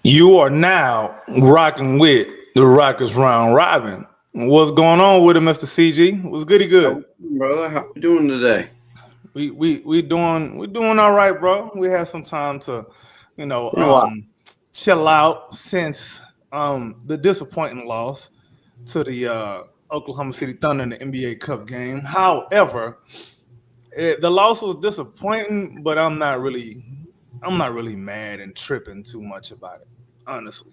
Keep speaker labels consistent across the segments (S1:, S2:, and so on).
S1: You are now rocking with the Rockets Round Robin. What's going on with it, Mr. CG? What's goody good?
S2: Brother, how you doing today?
S1: We doing all right, bro. We had some time to, you know,
S2: Been a while.
S1: chill out since the disappointing loss to the Oklahoma City Thunder in the NBA Cup game. However, the loss was disappointing, but I'm not really mad and tripping too much about it, honestly,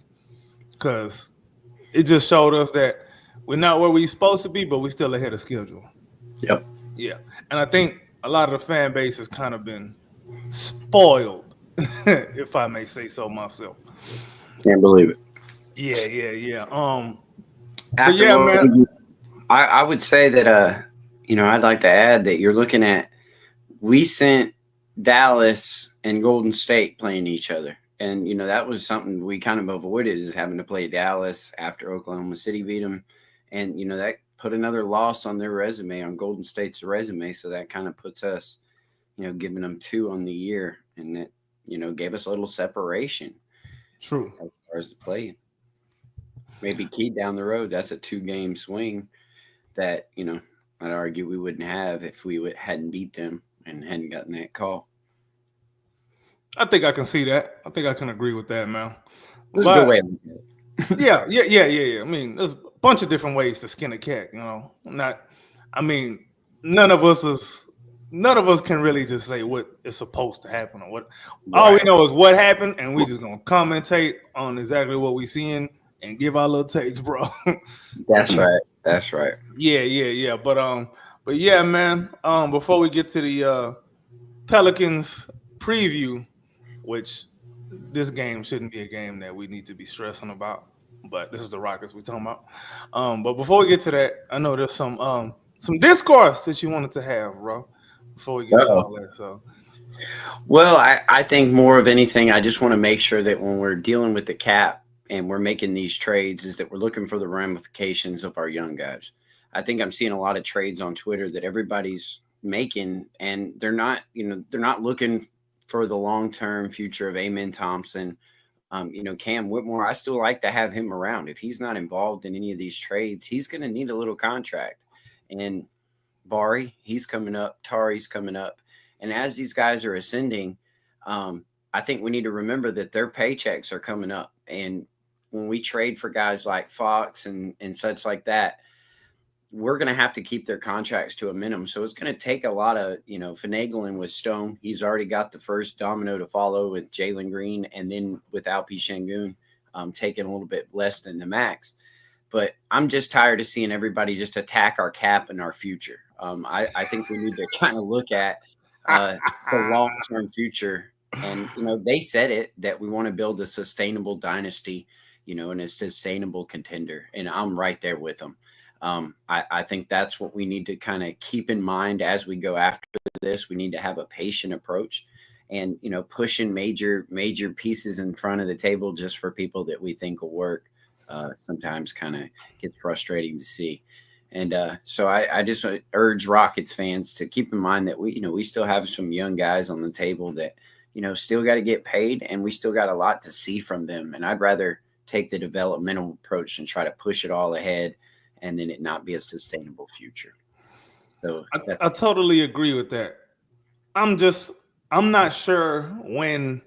S1: because it just showed us that we're not where we're supposed to be, but we're still ahead of schedule.
S2: Yep.
S1: Yeah, and I think a lot of the fan base has kind of been spoiled, if I may say so myself.
S2: Can't believe it.
S1: Yeah. But
S2: After
S1: yeah,
S2: what
S1: man.
S2: I would say that I'd like to add that you're looking at we sent Dallas and Golden State playing each other. And that was something we kind of avoided, is having to play Dallas after Oklahoma City beat them. And that put another loss on their resume, on Golden State's resume. So that kind of puts us, giving them 2 on the year, and that gave us a little separation.
S1: True.
S2: As far as the play, maybe key down the road, that's a 2-game swing that I'd argue we wouldn't have if we hadn't beat them and hadn't gotten that call.
S1: I think I can see that. I think I can agree with that, man.
S2: That's a good way to look at it.
S1: Yeah. I mean, there's a bunch of different ways to skin a cat. None of us can really just say what is supposed to happen or what. Right. All we know is what happened, and we just gonna commentate on exactly what we seeing and give our little takes, bro.
S2: That's right.
S1: Yeah. But yeah, man. Before we get to the Pelicans preview, which this game shouldn't be a game that we need to be stressing about, but this is the Rockets we're talking about. But before we get to that, I know there's some discourse that you wanted to have, bro. Before we get to all that, so.
S2: Well, I think more of anything, I just want to make sure that when we're dealing with the cap and we're making these trades, is that we're looking for the ramifications of our young guys. I think I'm seeing a lot of trades on Twitter that everybody's making, and they're not looking for the long-term future of Amen Thompson. Cam Whitmore, I still like to have him around. If he's not involved in any of these trades, he's going to need a little contract. And Bari, he's coming up. Tari's coming up. And as these guys are ascending, I think we need to remember that their paychecks are coming up. And when we trade for guys like Fox and such like that, we're going to have to keep their contracts to a minimum. So it's going to take a lot of, finagling with Stone. He's already got the first domino to follow with Jalen Green, and then with Alpi Şengün taking a little bit less than the max. But I'm just tired of seeing everybody just attack our cap and our future. I think we need to kind of look at the long-term future. And, they said it, that we want to build a sustainable dynasty, and a sustainable contender. And I'm right there with them. I think that's what we need to kind of keep in mind as we go after this. We need to have a patient approach, and, pushing major pieces in front of the table just for people that we think will work sometimes kind of gets frustrating to see. And so I just urge Rockets fans to keep in mind that we still have some young guys on the table that, still got to get paid, and we still got a lot to see from them. And I'd rather take the developmental approach and try to push it all ahead, and then it not be a sustainable future. So
S1: I totally agree with that. I'm not sure when.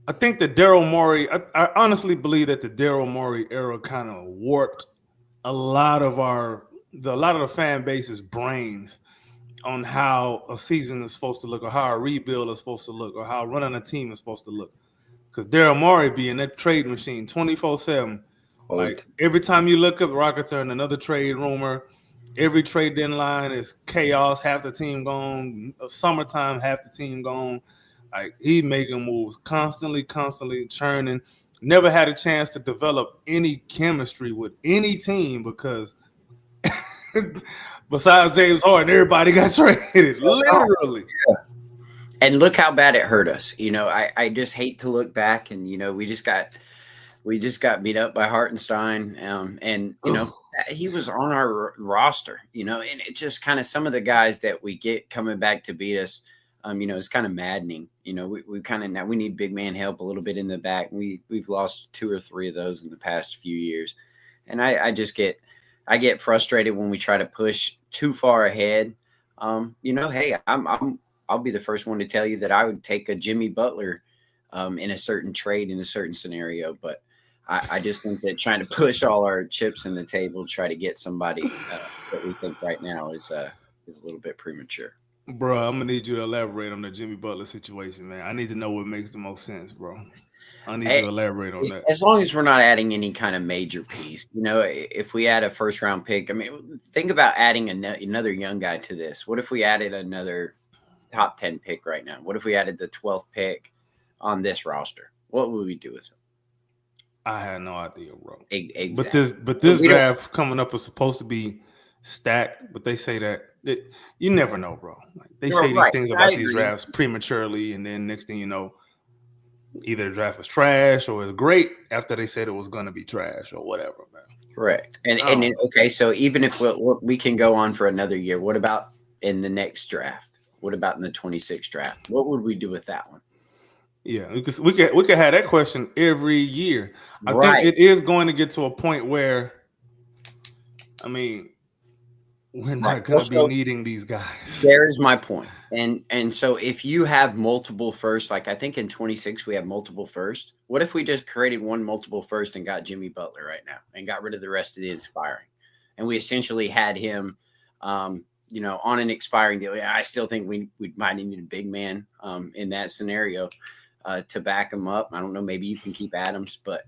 S1: I think the Daryl Morey. I honestly believe that the Daryl Morey era kind of warped a lot of the fan base's brains on how a season is supposed to look, or how a rebuild is supposed to look, or how running a team is supposed to look. Because Daryl Morey being that trade machine 24/7. Like every time you look up, Rockets are in another trade rumor. Every trade deadline is chaos. Half the team gone. Summertime, half the team gone. Like, he making moves constantly churning. Never had a chance to develop any chemistry with any team because besides James Harden, everybody got traded. Literally.
S2: Yeah. And look how bad it hurt us. I just hate to look back, and we just got beat up by Hartenstein, and he was on our roster, and it just kind of some of the guys that we get coming back to beat us. It's kind of maddening. We kind of now we need big man help a little bit in the back. We've lost 2 or 3 of those in the past few years, and I get frustrated when we try to push too far ahead. Hey, I'll be the first one to tell you that I would take a Jimmy Butler in a certain trade in a certain scenario, but I just think that trying to push all our chips in the table, try to get somebody that we think right now is a little bit premature.
S1: Bro, I'm gonna need you to elaborate on the Jimmy Butler situation, man. I need to know what makes the most sense, bro. I need you to elaborate on that.
S2: As long as we're not adding any kind of major piece, if we add a first round pick, I mean, think about adding another young guy to this. What if we added another top 10 pick right now? What if we added the 12th pick on this roster? What would we do with it?
S1: I had no idea, bro.
S2: Exactly.
S1: But this draft coming up is supposed to be stacked, but they say that you never know, bro. Like, they say these things about these drafts prematurely, and then next thing you know, either the draft was trash or it's great after they said it was going to be trash or whatever, man.
S2: Correct. And okay, so even if we can go on for another year, what about in the next draft? What about in the 26th draft? What would we do with that one?
S1: Yeah, we could have that question every year. I think it is going to get to a point where, I mean, we're not going to be needing these guys.
S2: There is my point. And so if you have multiple firsts, like I think in 26 we have multiple firsts. What if we just created one multiple first and got Jimmy Butler right now and got rid of the rest of the expiring? And we essentially had him on an expiring deal. I still think we might need a big man in that scenario to back him up. I don't know, maybe you can keep Adams, but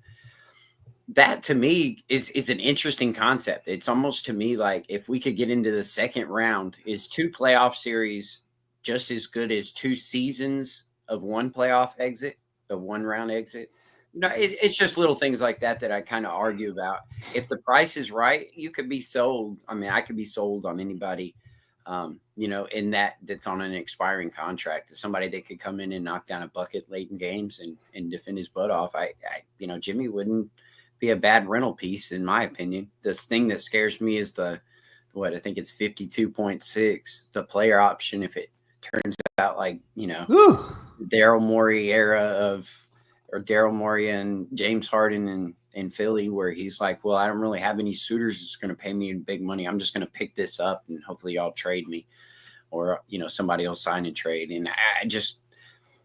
S2: that to me is an interesting concept. It's almost to me like if we could get into the second round, is 2 playoff series just as good as 2 seasons of 1 playoff exit, the 1 round exit? It's just little things like that I kind of argue about. If the price is right, you could be sold. I mean, I could be sold on anybody, in that's on an expiring contract. Somebody that could come in and knock down a bucket late in games and defend his butt off. Jimmy wouldn't be a bad rental piece, in my opinion. This thing that scares me is I think it's 52.6, the player option. If it turns out like, Daryl Morey era or Daryl Morey and James Harden in Philly, where he's like, well, I don't really have any suitors that's going to pay me big money. I'm just going to pick this up and hopefully y'all trade me, or, somebody else sign and trade. And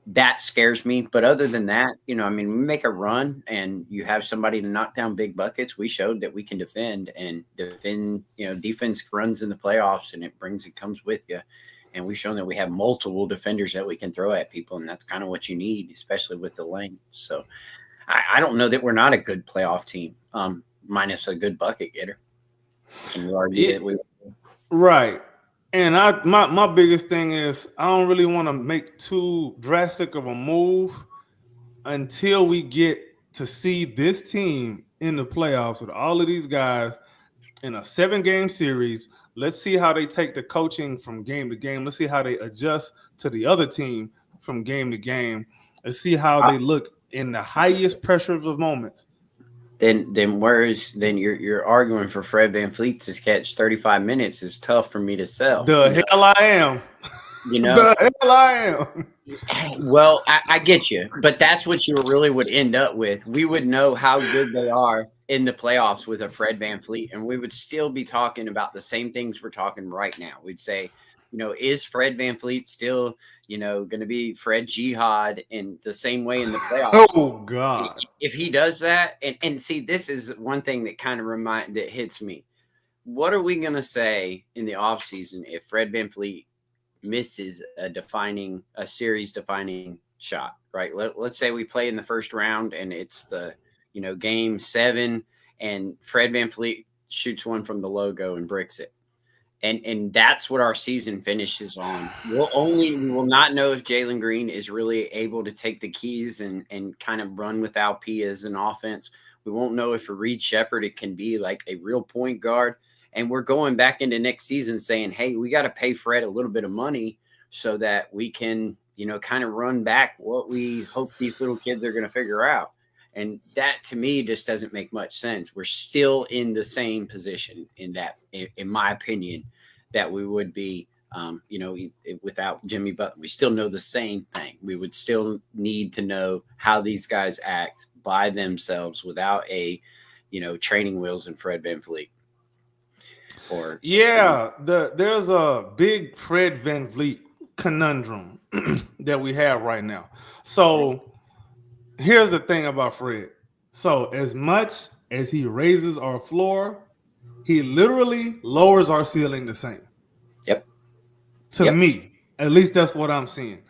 S2: that scares me. But other than that, we make a run and you have somebody to knock down big buckets. We showed that we can defend, defense runs in the playoffs and it comes with you. And we've shown that we have multiple defenders that we can throw at people. And that's kind of what you need, especially with the length. So I don't know that we're not a good playoff team, minus a good bucket getter. Can you argue that we?
S1: Right. And my biggest thing is I don't really want to make too drastic of a move until we get to see this team in the playoffs with all of these guys in a 7-game series. Let's see how they take the coaching from game to game. Let's see how they adjust to the other team from game to game. Let's see how they look in the highest pressures of moments.
S2: Then you're arguing for Fred VanVleet to catch 35 minutes is tough for me to sell.
S1: The hell I am. The hell I am.
S2: Well, I get you, but that's what you really would end up with. We would know how good they are in the playoffs with a Fred VanVleet, and we would still be talking about the same things we're talking right now. We'd say, is Fred VanVleet still, going to be Fred Jihad in the same way in the playoffs?
S1: Oh God!
S2: If he does that, and see, this is one thing that kind of that hits me. What are we going to say in the offseason if Fred VanVleet misses a series defining shot? Right? Let's say we play in the first round and it's the game 7, and Fred VanVleet shoots one from the logo and bricks it. And that's what our season finishes on. We will not know if Jalen Green is really able to take the keys and kind of run with Alpia as an offense. We won't know if a Reed Shepherd, it can be like a real point guard. And we're going back into next season saying, hey, we got to pay Fred a little bit of money so that we can, kind of run back what we hope these little kids are going to figure out. And that to me just doesn't make much sense. We're still in the same position in my opinion, that we would be Without Jimmy Butler, we still know the same thing. We would still need to know how these guys act by themselves without a, training wheels and Fred VanVleet.
S1: There's a big Fred VanVleet conundrum that we have right now. So here's the thing about Fred. So as much as he raises our floor, he literally lowers our ceiling the same.
S2: Yep.
S1: To me, at least that's what I'm seeing.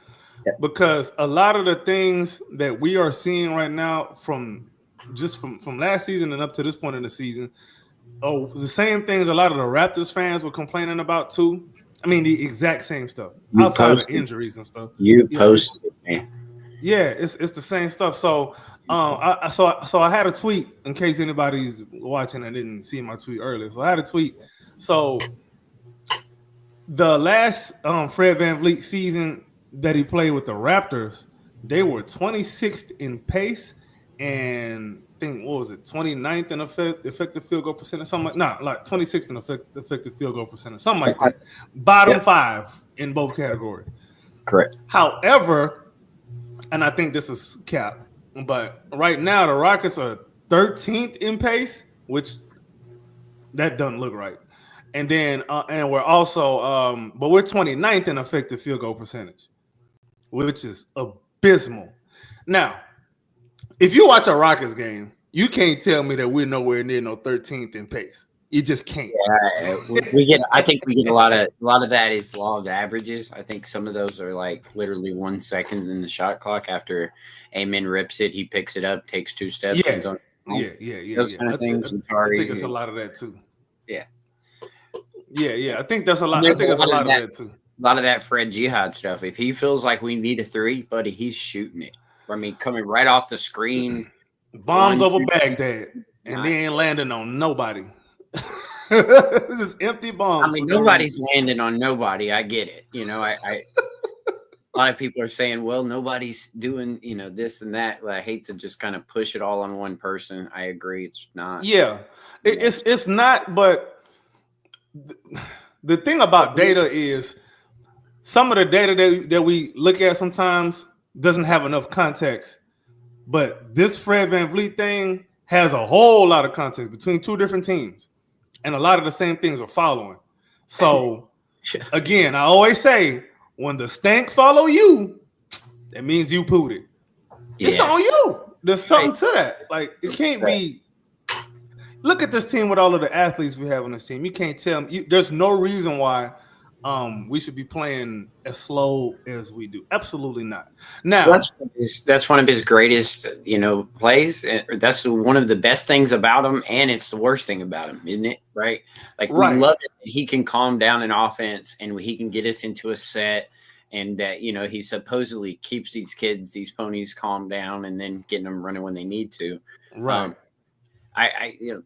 S2: Yep.
S1: Because a lot of the things that we are seeing right now from last season and up to this point in the season, the same things a lot of the Raptors fans were complaining about too. I mean, the exact same stuff outside of injuries and stuff.
S2: Posted, man.
S1: Yeah, it's the same stuff. So, I had a tweet in case anybody's watching and didn't see my tweet earlier. So I had a tweet. So the last Fred VanVleet season that he played with the Raptors, they were 26th in pace and I think, what was it, 29th in effective field goal percentage, something like 26th in effective field goal percentage, something like that. Bottom 5 in both categories.
S2: Correct.
S1: However, and I think this is cap, but right now the Rockets are 13th in pace, which that doesn't look right. And then, and we're also, but we're 29th in effective field goal percentage, which is abysmal. Now, if you watch a Rockets game, you can't tell me that we're nowhere near no 13th in pace. You just can't.
S2: Yeah, I think we get a lot of that is law of averages. I think some of those are like literally 1 second in the shot clock after Amen rips it, he picks it up, takes 2 steps.
S1: Yeah,
S2: and
S1: those
S2: kind of things.
S1: I think it's a lot of that too.
S2: Yeah.
S1: Yeah. I think that's a lot. I think it's a lot of that too.
S2: A lot of that Fred Jihad stuff. If he feels like we need a 3, buddy, he's shooting it. I mean, coming right off the screen.
S1: Bombs over Baghdad. And they ain't landing on nobody. This is empty bombs.
S2: I mean, nobody's landing on nobody. I get it. A lot of people are saying, well, nobody's doing, this and that. I hate to just kind of push it all on one person. I agree. It's not.
S1: Yeah, it's not. But the thing about data is some of the data that we look at sometimes doesn't have enough context. But this Fred VanVleet thing has a whole lot of context between 2 different teams. And a lot of the same things are following. So, again, I always say, when the stank follow you, that means you pooed it. Yeah. It's on you. There's something to that. Like, it can't be. Look at this team with all of the athletes we have on this team. You can't tell me. There's no reason why we should be playing as slow as we do. Absolutely not. Now
S2: that's one of his greatest, plays. That's one of the best things about him, and it's the worst thing about him, isn't it? Right? Like we love it. He can calm down an offense, and he can get us into a set, and that he supposedly keeps these ponies calm down, and then getting them running when they need to.
S1: Right.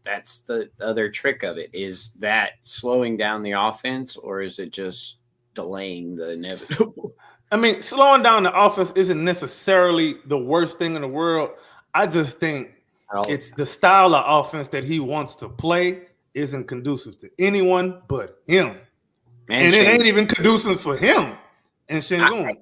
S2: That's the other trick of it. Is that slowing down the offense, or is it just delaying the inevitable?
S1: I mean, slowing down the offense isn't necessarily the worst thing in the world. I just think it's the style of offense that he wants to play isn't conducive to anyone but him. And it ain't even conducive for him and Şengün.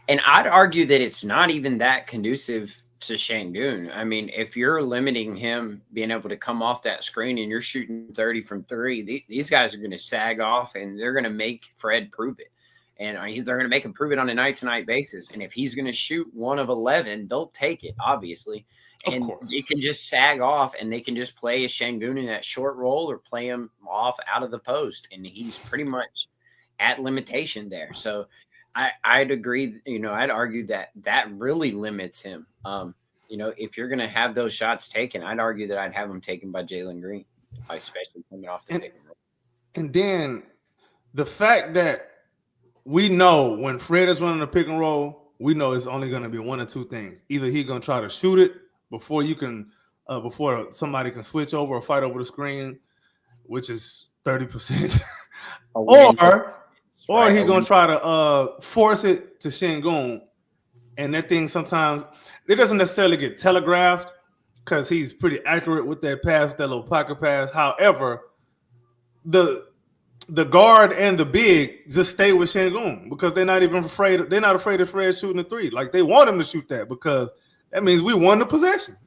S2: And I'd argue that it's not even that conducive to Şengün. I mean, if you're limiting him being able to come off that screen and you're shooting 30 from 3, these guys are going to sag off and they're going to make Fred prove it. And they're going to make him prove it on a night-to-night basis. And if he's going to shoot 1 of 11, they'll take it, obviously. And they can just sag off and they can just play a Şengün in that short roll or play him off out of the post. And he's pretty much at limitation there. So I'd agree, I'd argue that really limits him. If you're going to have those shots taken, I'd argue that I'd have them taken by Jalen Green, especially coming off the pick and roll.
S1: And then the fact that we know when Fred is running a pick and roll, we know it's only going to be 1 or 2 things. Either he's going to try to shoot it before before somebody can switch over or fight over the screen, which is 30%, or he's going to try to force it to Şengün. And that thing sometimes, it doesn't necessarily get telegraphed because he's pretty accurate with that pass, that little pocket pass. However, the guard and the big just stay with Şengün because they're not even afraid. They're not afraid of Fred shooting the three. Like they want him to shoot that because that means we won the possession.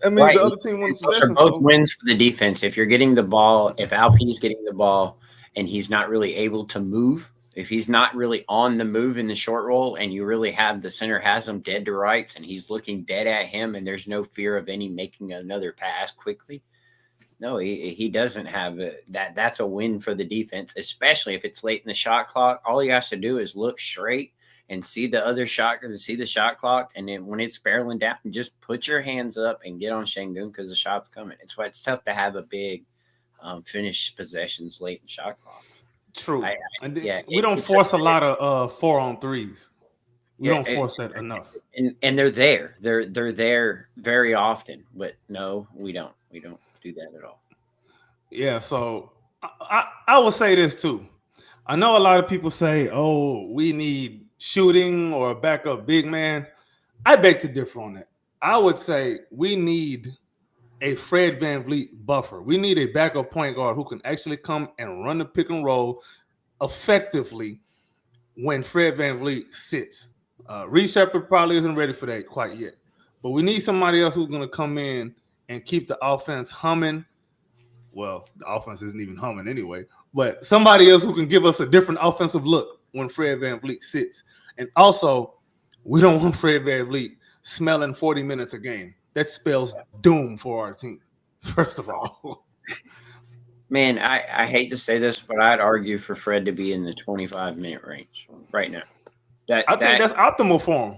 S1: That means
S2: Right.
S1: the other team won the
S2: Those are
S1: possession.
S2: both
S1: So
S2: wins for the defense. If you're getting the ball, if Alp's getting the ball and he's not really able to move, if he's not really on the move in the short roll and you really have the center has him dead to rights and he's looking dead at him and there's no fear of any making another pass quickly, no, he doesn't have that. That's a win for the defense, especially if it's late in the shot clock. All he has to do is look straight and see the other shot, see the shot clock, and then when it's barreling down, just put your hands up and get on Şengün because the shot's coming. It's why it's tough to have a big finish possessions late in shot clock.
S1: true.
S2: Yeah,
S1: we don't force a lot of 4-on-3s. We don't force that enough.
S2: And they're there. They're there very often, but no, we don't. We don't do that at all.
S1: Yeah, so I will say this too. I know a lot of people say, "Oh, we need shooting or a backup big man." I beg to differ on that. I would say we need a Fred VanVleet buffer. We need a backup point guard who can actually come and run the pick and roll effectively when Fred VanVleet sits. Reed Shepherd probably isn't ready for that quite yet, but we need somebody else who's going to come in and keep the offense humming. Well, the offense isn't even humming anyway, but somebody else who can give us a different offensive look when Fred VanVleet sits. And also, we don't want Fred VanVleet smelling 40 minutes a game. That spells doom for our team, first of all.
S2: Man, I hate to say this, but I'd argue for Fred to be in the 25-minute range right now.
S1: I think that's optimal for him.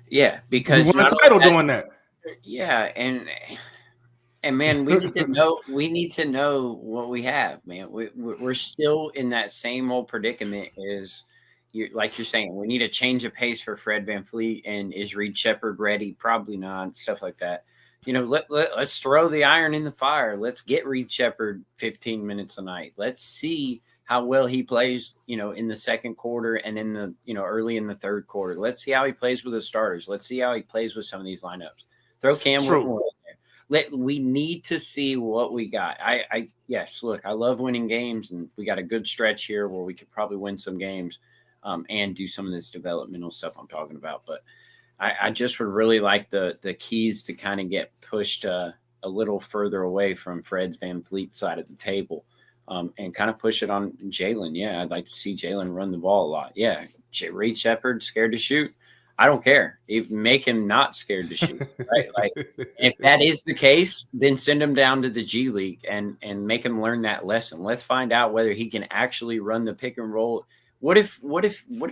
S2: Yeah, because
S1: we won a title doing that.
S2: Yeah, and man, we need to know what we have, man. We're still in that same old predicament as like you're saying. We need a change of pace for Fred VanVleet, and is Reed Shepherd ready? Probably not. Stuff like that. Let's throw the iron in the fire. Let's get Reed Shepherd 15 minutes a night. Let's see how well he plays, in the second quarter and in the, early in the third quarter. Let's see how he plays with the starters. Let's see how he plays with some of these lineups. Throw Cam Whitmore in there. We need to see what we got. Yes, look, I love winning games, and we got a good stretch here where we could probably win some games and do some of this developmental stuff I'm talking about. But I just would really like the keys to kind of get pushed a little further away from Fred VanVleet side of the table and kind of push it on Jalen. Yeah, I'd like to see Jalen run the ball a lot. Yeah, Reed Shepherd scared to shoot. I don't care. Make him not scared to shoot. Right? Like, if that is the case, then send him down to the G League and make him learn that lesson. Let's find out whether he can actually run the pick and roll. What if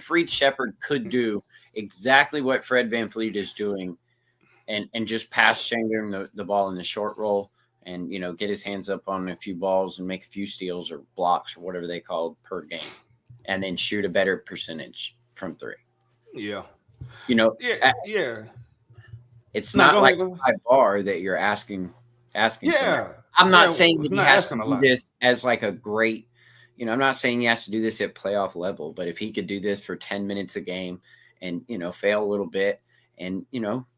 S2: Reed Shepherd could do exactly what Fred VanVleet is doing and just pass Şengün the ball in the short roll and, get his hands up on a few balls and make a few steals or blocks or whatever they call per game, and then shoot a better percentage from three.
S1: Yeah.
S2: Yeah. It's not like a high bar that you're asking.
S1: Yeah.
S2: I'm not saying that he has to do this as like a great, I'm not saying he has to do this at playoff level, but if he could do this for 10 minutes a game and, fail a little bit and,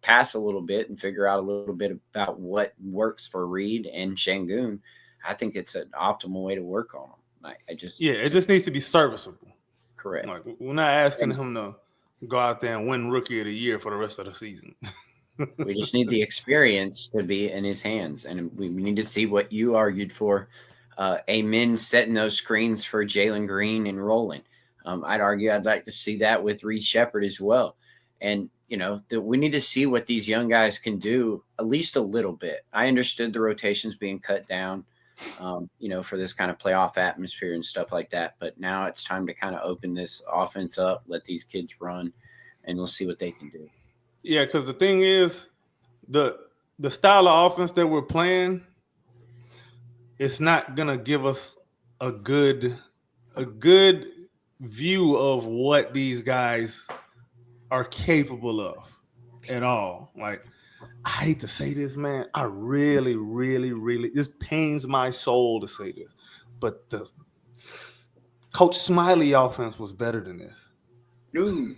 S2: pass a little bit and figure out a little bit about what works for Reed and Şengün, I think it's an optimal way to work on him. It
S1: just needs to be serviceable.
S2: Correct.
S1: Like, we're not asking him to go out there and win Rookie of the Year for the rest of the season.
S2: We just need the experience to be in his hands, and we need to see what you argued for. Amen, setting those screens for Jalen Green and rolling. I'd argue I'd like to see that with Reed Shepherd as well. And, we need to see what these young guys can do at least a little bit. I understood the rotations being cut down, for this kind of playoff atmosphere and stuff like that. But now it's time to kind of open this offense up, let these kids run, and we'll see what they can do.
S1: Yeah, because the thing is, the style of offense that we're playing, it's not gonna give us a good view of what these guys are capable of at all. Like, I hate to say this, man. I really, really, really, this pains my soul to say this, but the Coach Smiley offense was better than this.
S2: Ooh.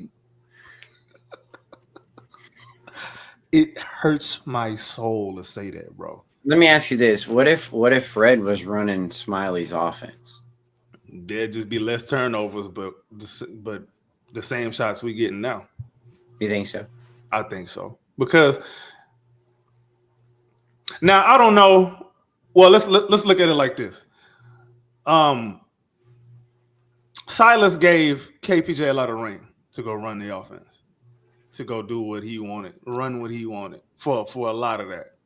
S1: It hurts my soul to say that, bro.
S2: Let me ask you this: What if Fred was running Smiley's offense?
S1: there'd just be less turnovers, but the same shots we getting now.
S2: You think so?
S1: I think so because now I don't know. Well, let's look at it like this. Silas gave KPJ a lot of ring to go run the offense, to go do what he wanted, run what he wanted for a lot of that.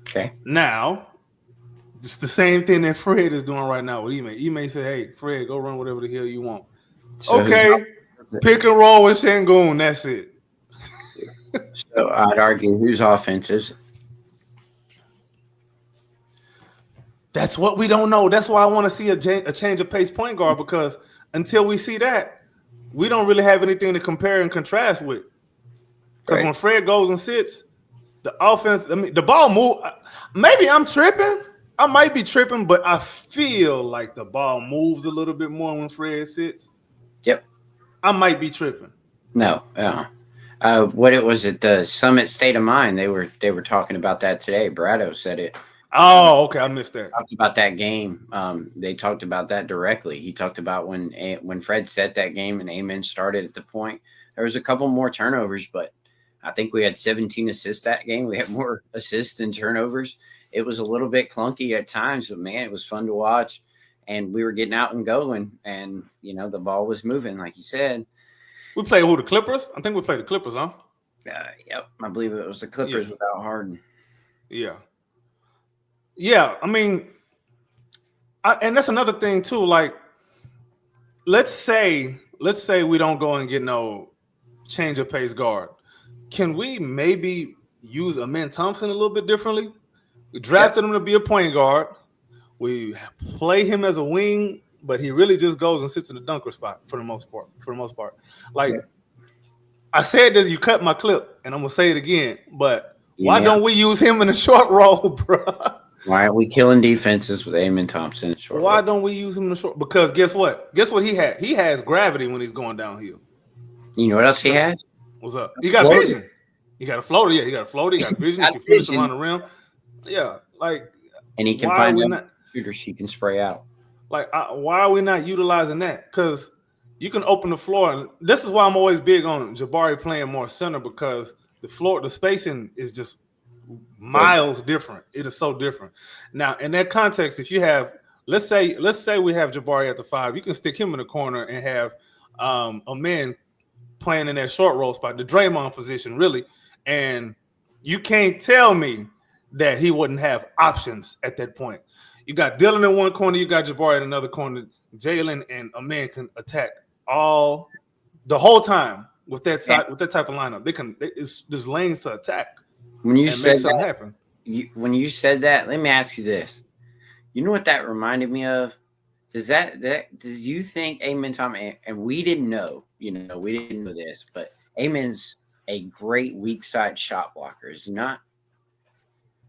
S2: Okay.
S1: Now, it's the same thing that Fred is doing right now with Ime. Ime say, "Hey, Fred, go run whatever the hell you want." So okay, pick and roll with Sengun. That's it.
S2: So I'd argue whose offense is it?
S1: That's what we don't know. That's why I want to see a change of pace point guard, because until we see that, we don't really have anything to compare and contrast with. Because when Fred goes and sits, the offense, I mean, the ball move. Maybe I'm tripping. I might be tripping, but I feel like the ball moves a little bit more when Fred sits.
S2: Yep.
S1: I might be tripping.
S2: No. What it was at the Summit State of Mind, they were talking about that today. Brado said it.
S1: Oh, okay. I missed that.
S2: Talked about that game. They talked about that directly. He talked about when Fred set that game and Amen started at the point. There was a couple more turnovers, but I think we had 17 assists that game. We had more assists than turnovers. It was a little bit clunky at times, but man, it was fun to watch. And we were getting out and going, and the ball was moving, like you said.
S1: We played who? The Clippers? I think we played the Clippers, huh?
S2: Yep. I believe it was the Clippers without Harden.
S1: Yeah. Yeah, I mean, and that's another thing too. Like, let's say we don't go and get no change of pace guard. Can we maybe use Amen Thompson a little bit differently? We drafted him to be a point guard. We play him as a wing, but he really just goes and sits in the dunker spot for the most part. Like I said this, you cut my clip, and I'm gonna say it again. But why don't we use him in the short roll, bro?
S2: Why aren't we killing defenses with Amen Thompson in short?
S1: Why don't we use him in the short? Because guess what? Guess what he had? He has gravity when he's going downhill.
S2: You know what else he has?
S1: What's up? He got vision. He got a floater. Yeah, he got a floater. He got vision. He can finish around the rim. Yeah, like.
S2: And he can find shooters he can spray out.
S1: Like, why are we not utilizing that? Because you can open the floor. And this is why I'm always big on Jabari playing more center, because the spacing is just miles different. It is so different. Now, in that context, if you have, let's say we have Jabari at the 5, you can stick him in the corner and have a man playing in that short roll spot, the Draymond position, really. And you can't tell me that he wouldn't have options at that point. You got Dylan in one corner, you got Jabari in another corner. Jalen and Amen can attack the whole time with that type of lineup. There's lanes to attack.
S2: When you said that, let me ask you this. You know what that reminded me of? Does you think Amen Thompson, and we didn't know, we didn't know this, but Amen's a great weak side shot blocker, is he not?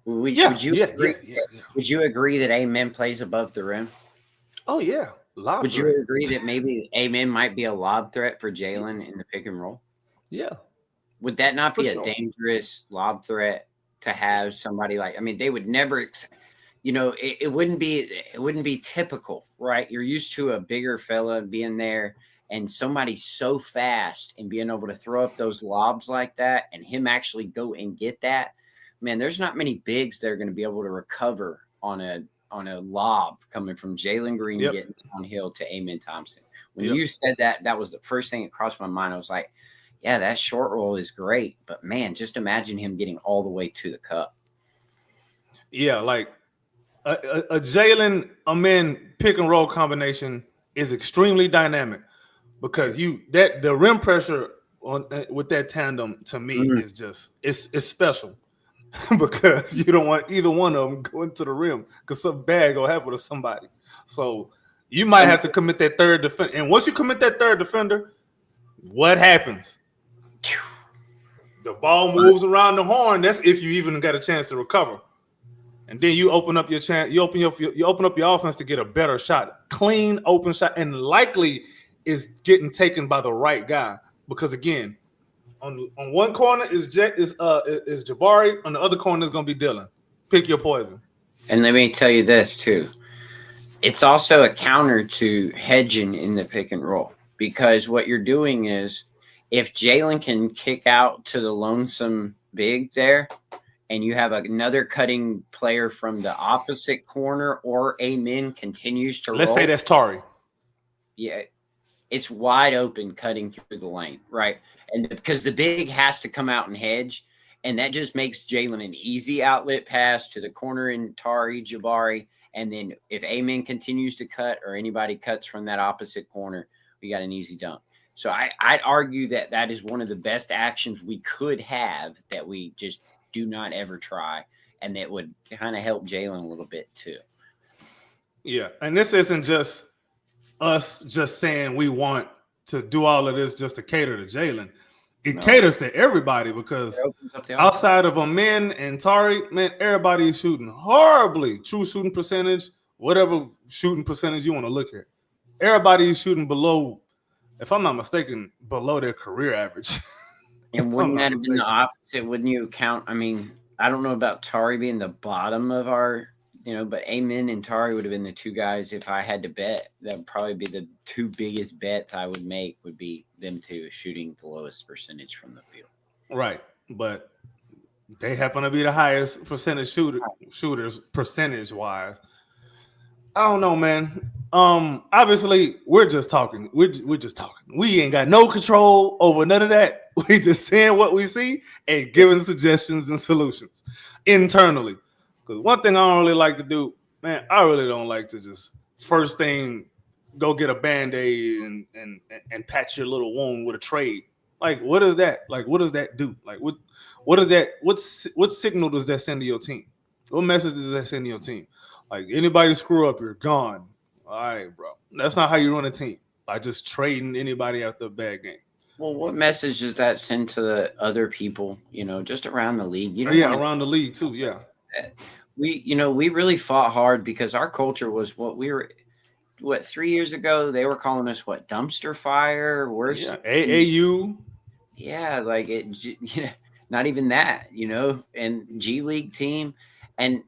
S2: Would you agree that Amen plays above the rim?
S1: Oh yeah.
S2: Would you agree that maybe Amen might be a lob threat for Jalen in the pick and roll?
S1: Yeah.
S2: Would that not be a dangerous lob threat to have somebody like? I mean, they would never. It wouldn't be typical, right? You're used to a bigger fella being there, and somebody so fast and being able to throw up those lobs like that, and him actually go and get that. Man, there's not many bigs that are going to be able to recover on a lob coming from Jalen Green getting downhill to Amen Thompson. When you said that, that was the first thing that crossed my mind. I was like, yeah, that short roll is great, but man, just imagine him getting all the way to the cup.
S1: Yeah, like a Jalen Amen pick and roll combination is extremely dynamic, because the rim pressure with that tandem to me is just it's special. Because you don't want either one of them going to the rim, because something bad gonna happen to somebody. So you might have to commit that third defender. And once you commit that third defender, what happens? The ball moves around the horn. That's if you even got a chance to recover. And then you open up your chance. You open up your offense to get a better shot, clean open shot, and likely is getting taken by the right guy. Because again, on one corner is Jabari. On the other corner is going to be Dylan. Pick your poison.
S2: And let me tell you this too. It's also a counter to hedging in the pick and roll, because what you're doing is if Jalen can kick out to the lonesome big there, and you have another cutting player from the opposite corner, or Amen continues to
S1: Let's
S2: roll.
S1: say that's Tari.
S2: Yeah, it's wide open cutting through the lane, right? And because the big has to come out and hedge, and that just makes Jalen an easy outlet pass to the corner in Tari Jabari. And then if Amen continues to cut, or anybody cuts from that opposite corner, we got an easy dunk. So I'd argue that that is one of the best actions we could have that we just do not ever try, and that would kind of help Jalen a little bit too.
S1: Yeah, and this isn't just us just saying we want to do all of this just to cater to Jalen. It caters to everybody, because outside of Amen and Tari, man, everybody is shooting horribly. True shooting percentage, whatever shooting percentage you want to look at, everybody is shooting below, if I'm not mistaken, below their career average.
S2: And wouldn't that have been the opposite? Wouldn't you count? I mean, I don't know about Tari being the bottom of our, but Amen and Tari would have been the two guys. If I had to bet, that would probably be the two biggest bets I would make, would be them two shooting the lowest percentage from the field.
S1: Right. But they happen to be the highest percentage shooters percentage wise. I don't know, man. Obviously, we're just talking. We're just talking. We ain't got no control over none of that. We just saying what we see and giving suggestions and solutions internally. Because one thing I don't really like to do, man, I really don't like to just first thing go get a Band-Aid and patch your little wound with a trade. Like, what is that? Like, what does that do? Like, what is that? What signal does that send to your team? What message does that send to your team? Like, anybody screw up, you're gone. All right, bro. That's not how you run a team, by just trading anybody after a bad game.
S2: Well, what message does that send to the other people, just around the league?
S1: Around the league too, yeah.
S2: We really fought hard, because our culture was 3 years ago, they were calling us dumpster fire, worse.
S1: Yeah, AAU.
S2: Yeah, like not even that, and G League team. And,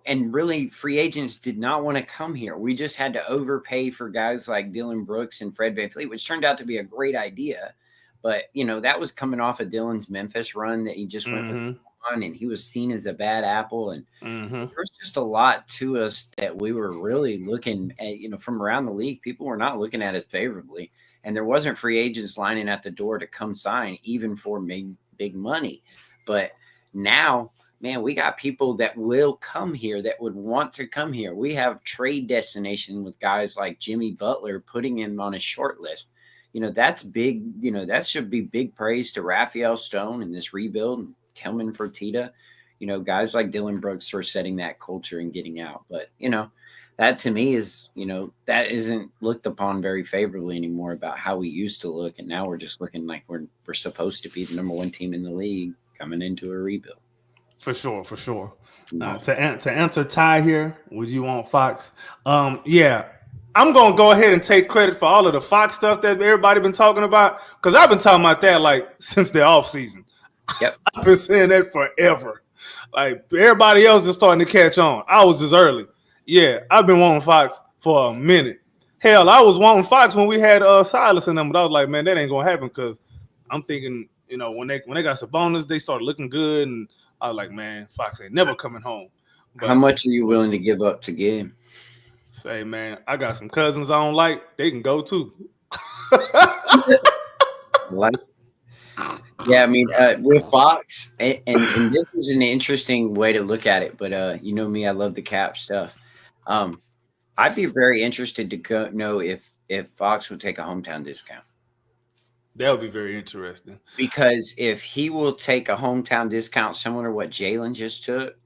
S2: and really free agents did not want to come here. We just had to overpay for guys like Dylan Brooks and Fred VanVleet, which turned out to be a great idea. But, that was coming off of Dylan's Memphis run that he just went with on, and he was seen as a bad apple. And there was just a lot to us that we were really looking at, from around the league. People were not looking at us favorably. And there wasn't free agents lining at the door to come sign, even for big money. But now, man, we got people that will come here, that would want to come here. We have trade destination with guys like Jimmy Butler, putting him on a short list. That's big. That should be big praise to Raphael Stone and this rebuild, Tillman Fertitta. Guys like Dylan Brooks are setting that culture and getting out. But, that to me is, that isn't looked upon very favorably anymore, about how we used to look. And now we're just looking like we're supposed to be the number one team in the league coming into a rebuild.
S1: For sure. To answer Ty here, would you want Fox? Yeah, I'm gonna go ahead and take credit for all of the Fox stuff that everybody been talking about, because I've been talking about that like since the off season.
S2: Yep,
S1: I've been saying that forever. Like, everybody else is starting to catch on. I was just early. Yeah, I've been wanting Fox for a minute. Hell, I was wanting Fox when we had Silas in them, but I was like, man, that ain't gonna happen, because I'm thinking, when they got Sabonis, they started looking good, and I was like, man, Fox ain't never coming home.
S2: But how much are you willing to give up to get him?
S1: Say, man, I got some cousins I don't like. They can go too.
S2: Yeah, I mean, with Fox, and this is an interesting way to look at it, but you know me, I love the cap stuff. I'd be very interested to know if Fox would take a hometown discount.
S1: That would be very interesting.
S2: Because if he will take a hometown discount similar to what Jalen just took,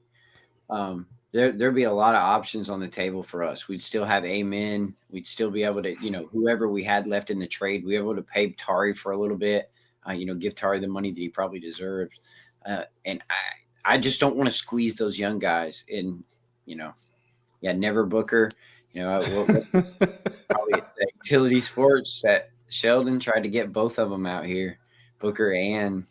S2: there'd be a lot of options on the table for us. We'd still have Amen. We'd still be able to, whoever we had left in the trade, we'd be able to pay Tari for a little bit, give Tari the money that he probably deserves. And I just don't want to squeeze those young guys in, never Booker, probably at Utility Sports that Sheldon tried to get both of them out here, Booker and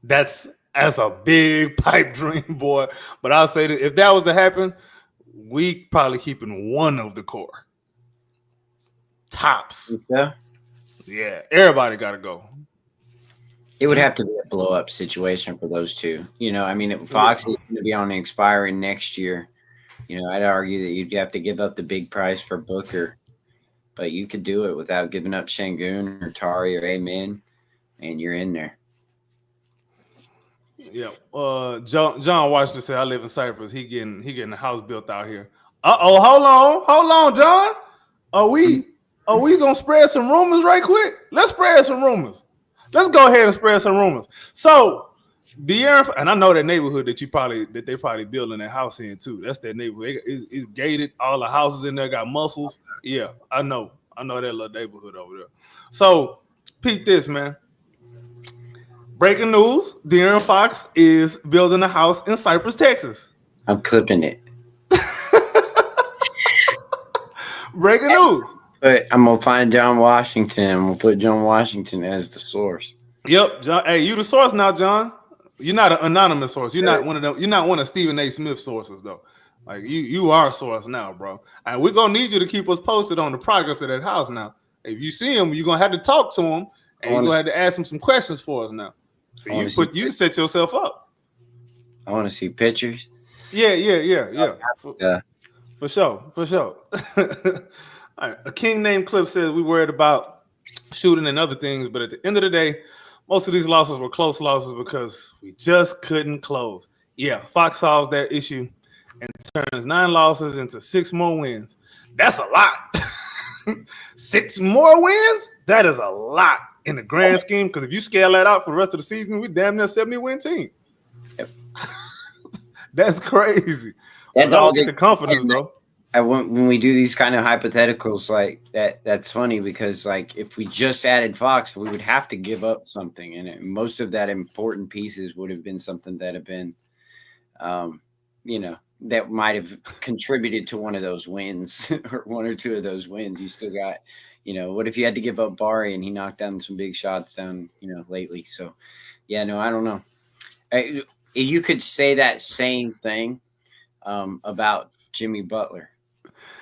S1: that's a big pipe dream, boy. But I'll say that if that was to happen, we probably keeping one of the core. Tops.
S2: Yeah.
S1: Yeah, everybody got to go.
S2: It would have to be a blow up situation for those two. I mean, Fox is going to be on the expiry next year. I'd argue that you'd have to give up the big price for Booker, but you could do it without giving up Şengün or Tari or Amen, and you're in there.
S1: Yeah. John Washington said, "I live in Cyprus. He getting a house built out here." Hold on, John. Are we gonna spread some rumors right quick? Let's spread some rumors. Let's go ahead and spread some rumors. So, De'Aaron, and I know that neighborhood that they probably building that house in too. That's that neighborhood. It's gated. All the houses in there got muscles. Yeah, I know that little neighborhood over there. So, peep this, man. Breaking news: De'Aaron Fox is building a house in Cypress, Texas.
S2: I'm clipping it.
S1: Breaking news.
S2: But I'm gonna find John Washington. I'm gonna put John Washington as the source.
S1: Yep, John. Hey, you the source now, John. You're not an anonymous source. You're not one of them. You're not one of Stephen A. Smith sources, though. Like you are a source now, bro. And we're gonna need you to keep us posted on the progress of that house. Now, if you see him, you're gonna have to talk to him, and you're gonna have to ask him some questions for us now. So you set yourself up.
S2: I want to see pictures.
S1: Yeah. For sure. All right. A king named Cliff says we worried about shooting and other things, but at the end of the day, most of these losses were close losses because we just couldn't close. Yeah, Fox solves that issue and turns 9 losses into 6 more wins. That's a lot. 6 more wins? That is a lot in the grand scheme, because if you scale that out for the rest of the season, we damn near 70-win team. Yep. That's crazy.
S2: That dog
S1: get the confidence, though.
S2: When we do these kind of hypotheticals like that, that's funny because like if we just added Fox, we would have to give up something, and most of that important pieces would have been something that have been, that might have contributed to one of those wins or 1 or 2 of those wins. You still got, what if you had to give up Bari and he knocked down some big shots down, lately. So, yeah, no, I don't know. You could say that same thing about Jimmy Butler.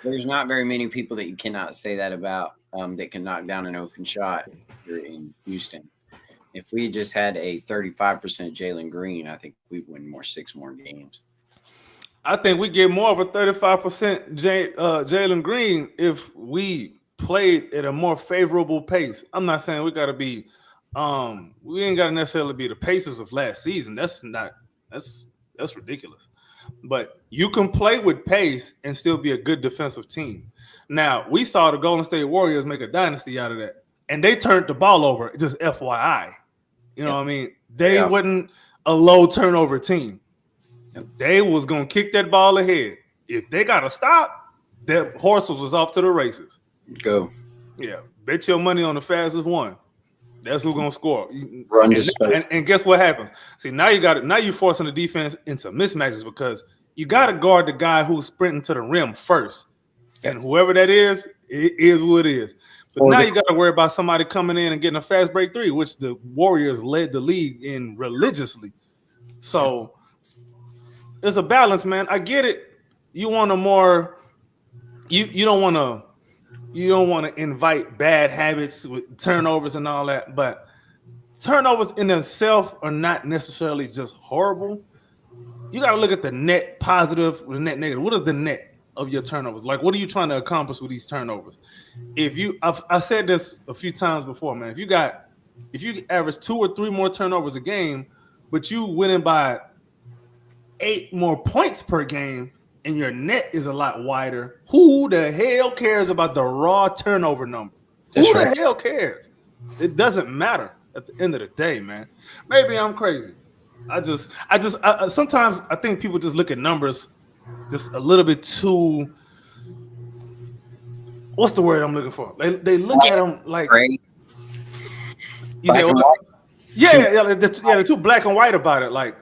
S2: There's not very many people that you cannot say that about that can knock down an open shot here in Houston. If we just had a 35% Jalen Green, I think we'd win 6 more games.
S1: I think we get more of a 35% Jalen Green if we played at a more favorable pace. I'm not saying we got to be we ain't got to necessarily be the Pacers of last season. That's ridiculous. But you can play with pace and still be a good defensive team. Now, we saw the Golden State Warriors make a dynasty out of that, and they turned the ball over, just FYI. You know what I mean? They wasn't a low turnover team. They was going to kick that ball ahead. If they got to stop, that horse was off to the races.
S2: Go.
S1: Yeah. Bet your money on the fastest one. That's who's gonna score. And guess what happens? See, now you're forcing the defense into mismatches because you got to guard the guy who's sprinting to the rim first, and whoever that is, it is who it is. But now you got to worry about somebody coming in and getting a fast break 3, which the Warriors led the league in religiously. So there's a balance, man. I get it. You want a more. You don't want to. You don't want to invite bad habits with turnovers and all that, but turnovers in themselves are not necessarily just horrible. You got to look at the net positive, the net negative. What is the net of your turnovers? Like, what are you trying to accomplish with these turnovers? I said this a few times before, man. If you average 2 or 3 more turnovers a game, but you winning by 8 more points per game, and your net is a lot wider, who the hell cares about the raw turnover number? Who the hell cares? It doesn't matter at the end of the day, man. Maybe I'm crazy. I sometimes I think people just look at numbers just a little bit too. What's the word I'm looking for? They look at them like. You say, they're too black and white about it. Like,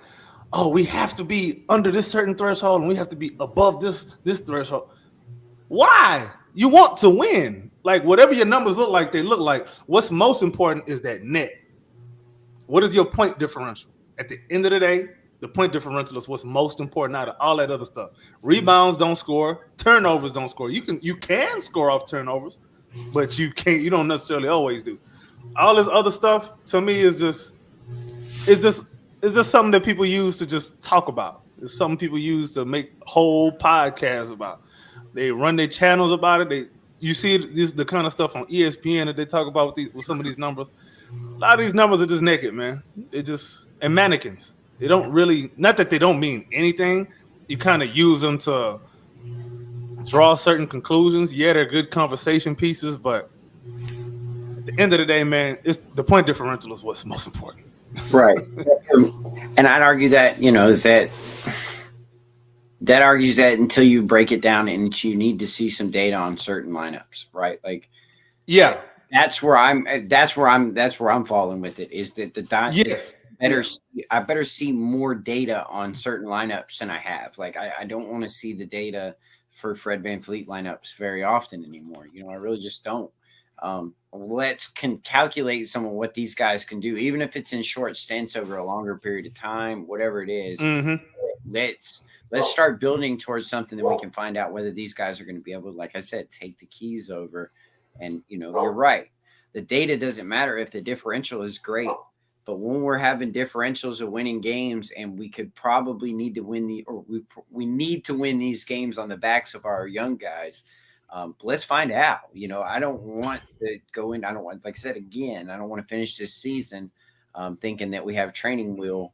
S1: oh, we have to be under this certain threshold and we have to be above this threshold. Why? You want to win. Like, whatever your numbers look like, they look like. What's most important is that net. What is your point differential? At the end of the day, The point differential is what's most important out of all that other stuff. Rebounds don't score, turnovers don't score. You can score off turnovers, but you don't necessarily always do. All this other stuff to me is just it's just it's just something that people use to just talk about. It's something people use to make whole podcasts about. They run their channels about it. You see this the kind of stuff on ESPN that they talk about with some of these numbers. A lot of these numbers are just naked, man. They just and mannequins. They don't really, not that they don't mean anything. You kind of use them to draw certain conclusions. Yeah, they're good conversation pieces, but at the end of the day, man, it's the point differential is what's most important.
S2: Right. And I'd argue that, that argues that until you break it down and you need to see some data on certain lineups, right? Like,
S1: yeah,
S2: that's where I'm falling with it, is that
S1: yes.
S2: I better see more data on certain lineups than I have. Like, I don't want to see the data for Fred VanVleet lineups very often anymore. I really just don't. Let's calculate some of what these guys can do, even if it's in short stints over a longer period of time, whatever it is.
S1: Mm-hmm.
S2: Let's start building towards something that we can find out whether these guys are going to be able to, like I said, take the keys over. And, you're right. The data doesn't matter if the differential is great. But when we're having differentials of winning games, and we could probably need to win we need to win these games on the backs of our young guys. Let's find out. I don't want to go in. I don't want, like I said, again, I don't want to finish this season thinking that we have a training wheel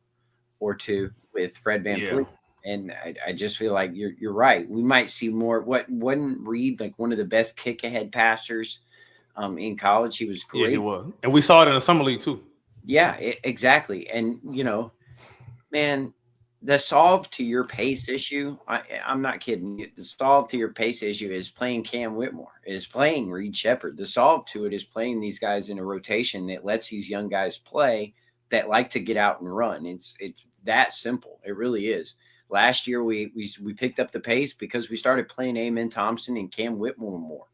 S2: or two with Fred VanVleet. Yeah. And I just feel like you're right. We might see more. Wasn't Reed like one of the best kick ahead passers in college? He was great.
S1: Yeah, he was. And we saw it in the summer league too.
S2: Yeah, exactly. And, man, the solve to your pace issue, I'm not kidding you. The solve to your pace issue is playing Cam Whitmore, is playing Reed Sheppard. The solve to it is playing these guys in a rotation that lets these young guys play that like to get out and run. It's that simple. It really is. Last year, we picked up the pace because we started playing Amen Thompson and Cam Whitmore more.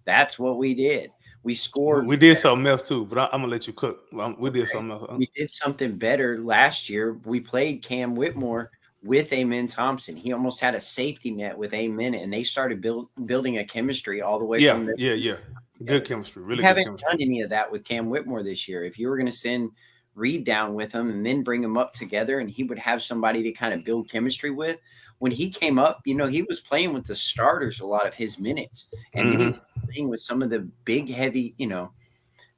S2: That's what we did. We scored.
S1: We did something else too, but I'm gonna let you cook. We did something else.
S2: We did something better last year. We played Cam Whitmore with Amen Thompson. He almost had a safety net with Amen, and they started building a chemistry all the way.
S1: Yeah. Good chemistry. Really, we haven't
S2: done any of that with Cam Whitmore this year. If you were going to send Reed down with him and then bring them up together, and he would have somebody to kind of build chemistry with. When he came up, he was playing with the starters a lot of his minutes, and then he was playing with some of the big, heavy,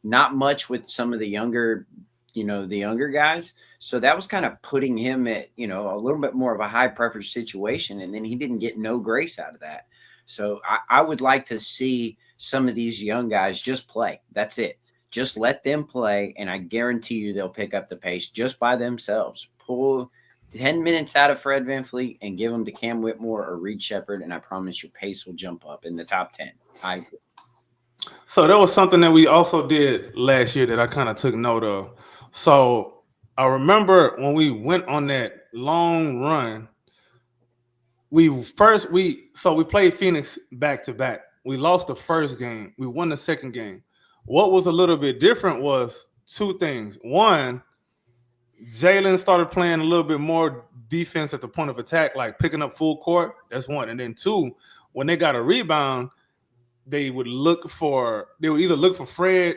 S2: not much with some of the younger guys. So that was kind of putting him at, a little bit more of a high pressure situation, and then he didn't get no grace out of that. So I would like to see some of these young guys just play. That's it. Just let them play, and I guarantee you they'll pick up the pace just by themselves. Pull 10 minutes out of Fred VanVleet and give them to Cam Whitmore or Reed Sheppard, and I promise your pace will jump up in the top 10. I agree.
S1: So that was something that we also did last year that I kind of took note of. So I remember when we went on that long run, we played Phoenix back to back. We lost the first game. We won the second game. What was a little bit different was two things. One, Jalen started playing a little bit more defense at the point of attack, like picking up full court. That's one. And then two, when they got a rebound, they would either look for Fred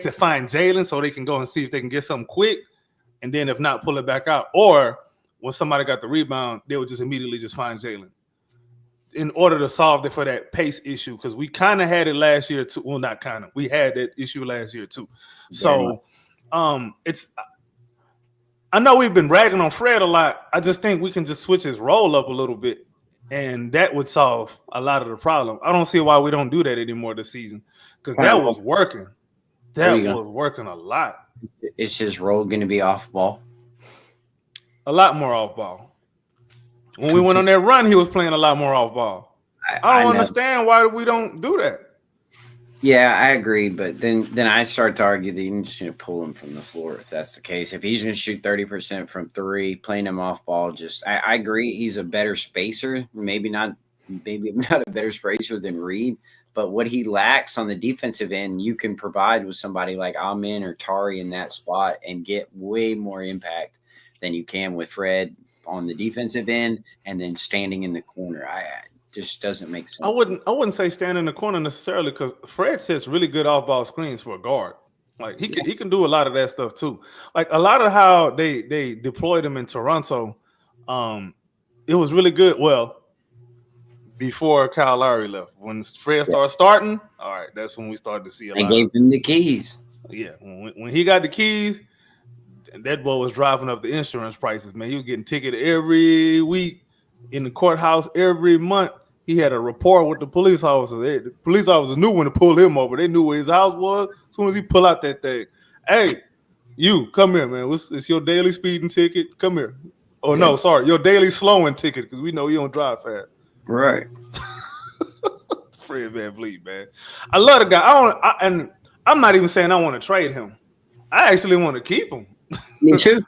S1: to find Jalen so they can go and see if they can get something quick, and then if not, pull it back out. Or when somebody got the rebound, they would just immediately just find Jalen in order to solve for that pace issue, because we kind of had it last year too. Well, not kind of. We had that issue last year too. So I know we've been ragging on Fred a lot. I just think we can just switch his role up a little bit, and that would solve a lot of the problem. I don't see why we don't do that anymore this season, because that was working. That was working a lot.
S2: Is his role going to be off ball?
S1: A lot more off ball. When we went on that run, he was playing a lot more off ball. I don't understand why we don't do that.
S2: Yeah, I agree, but then I start to argue that you just need to pull him from the floor if that's the case. If he's going to shoot 30% from three, playing him off ball, I agree he's a better spacer. Maybe not a better spacer than Reed, but what he lacks on the defensive end, you can provide with somebody like Amen or Tari in that spot and get way more impact than you can with Fred on the defensive end and then standing in the corner. I just doesn't make sense.
S1: I wouldn't say stand in the corner necessarily because Fred sets really good off ball screens for a guard. Like he can do a lot of that stuff too. Like a lot of how they deployed him in Toronto, it was really good. Well, before Kyle Lowry left, when Fred started starting, all right, that's when we started to see a
S2: They
S1: lot.
S2: gave him the keys.
S1: Yeah, when he got the keys, that boy was driving up the insurance prices. Man, he was getting ticketed every week in the courthouse every month. He had a rapport with the police officer. The police officers knew when to pull him over. They knew where his house was. As soon as he pull out that thing, hey, you come here, man. It's your daily speeding ticket. Come here. Oh no, sorry, your daily slowing ticket because we know you don't drive fast.
S2: Right.
S1: Fred VanVleet, man. I love the guy. And I'm not even saying I want to trade him. I actually want to keep him.
S2: Me too.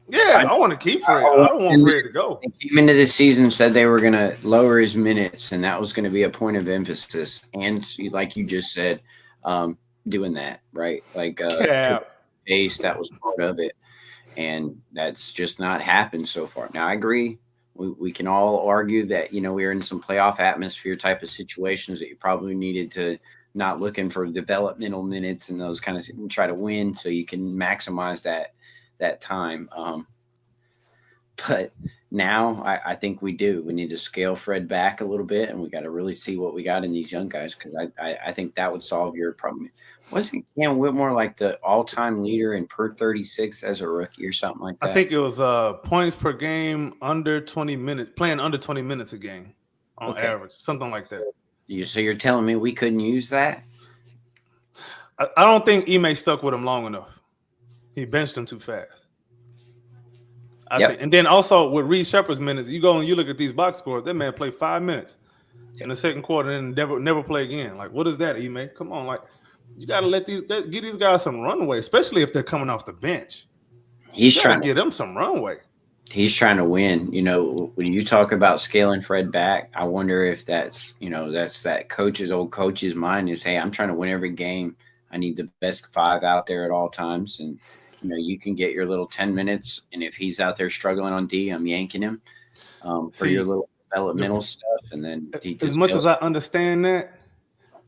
S1: Yeah, I want to keep Fred. I don't want Fred to go.
S2: They came into the season, said they were going to lower his minutes, and that was going to be a point of emphasis. And like you just said, doing that, right? Like base, that was part of it. And that's just not happened so far. Now, I agree. We can all argue that, we are in some playoff atmosphere type of situations that you probably needed to not looking for developmental minutes and those kind of things, try to win so you can maximize that time. But now I think we do. We need to scale Fred back a little bit, and we got to really see what we got in these young guys because I think that would solve your problem. Wasn't Cam Whitmore like the all-time leader in per 36 as a rookie or something like that?
S1: I think it was points per game under 20 minutes, playing under 20 minutes a game on average, something like that.
S2: So you're telling me we couldn't use that?
S1: I don't think Ime stuck with him long enough. He benched him too fast. I think. And then also with Reed Shepherd's minutes, you go and you look at these box scores, that man played 5 minutes in the second quarter and never play again. Like, what is that, Ime? Come on, like you got to give these guys some runway, especially if they're coming off the bench.
S2: He's trying to
S1: give them some runway.
S2: He's trying to win. When you talk about scaling Fred back, I wonder if that's that old coach's mind is, hey, I'm trying to win every game. I need the best 5 out there at all times. And, you can get your little 10 minutes. And if he's out there struggling on D, I'm yanking him for your little developmental stuff. And then
S1: as much as I understand that,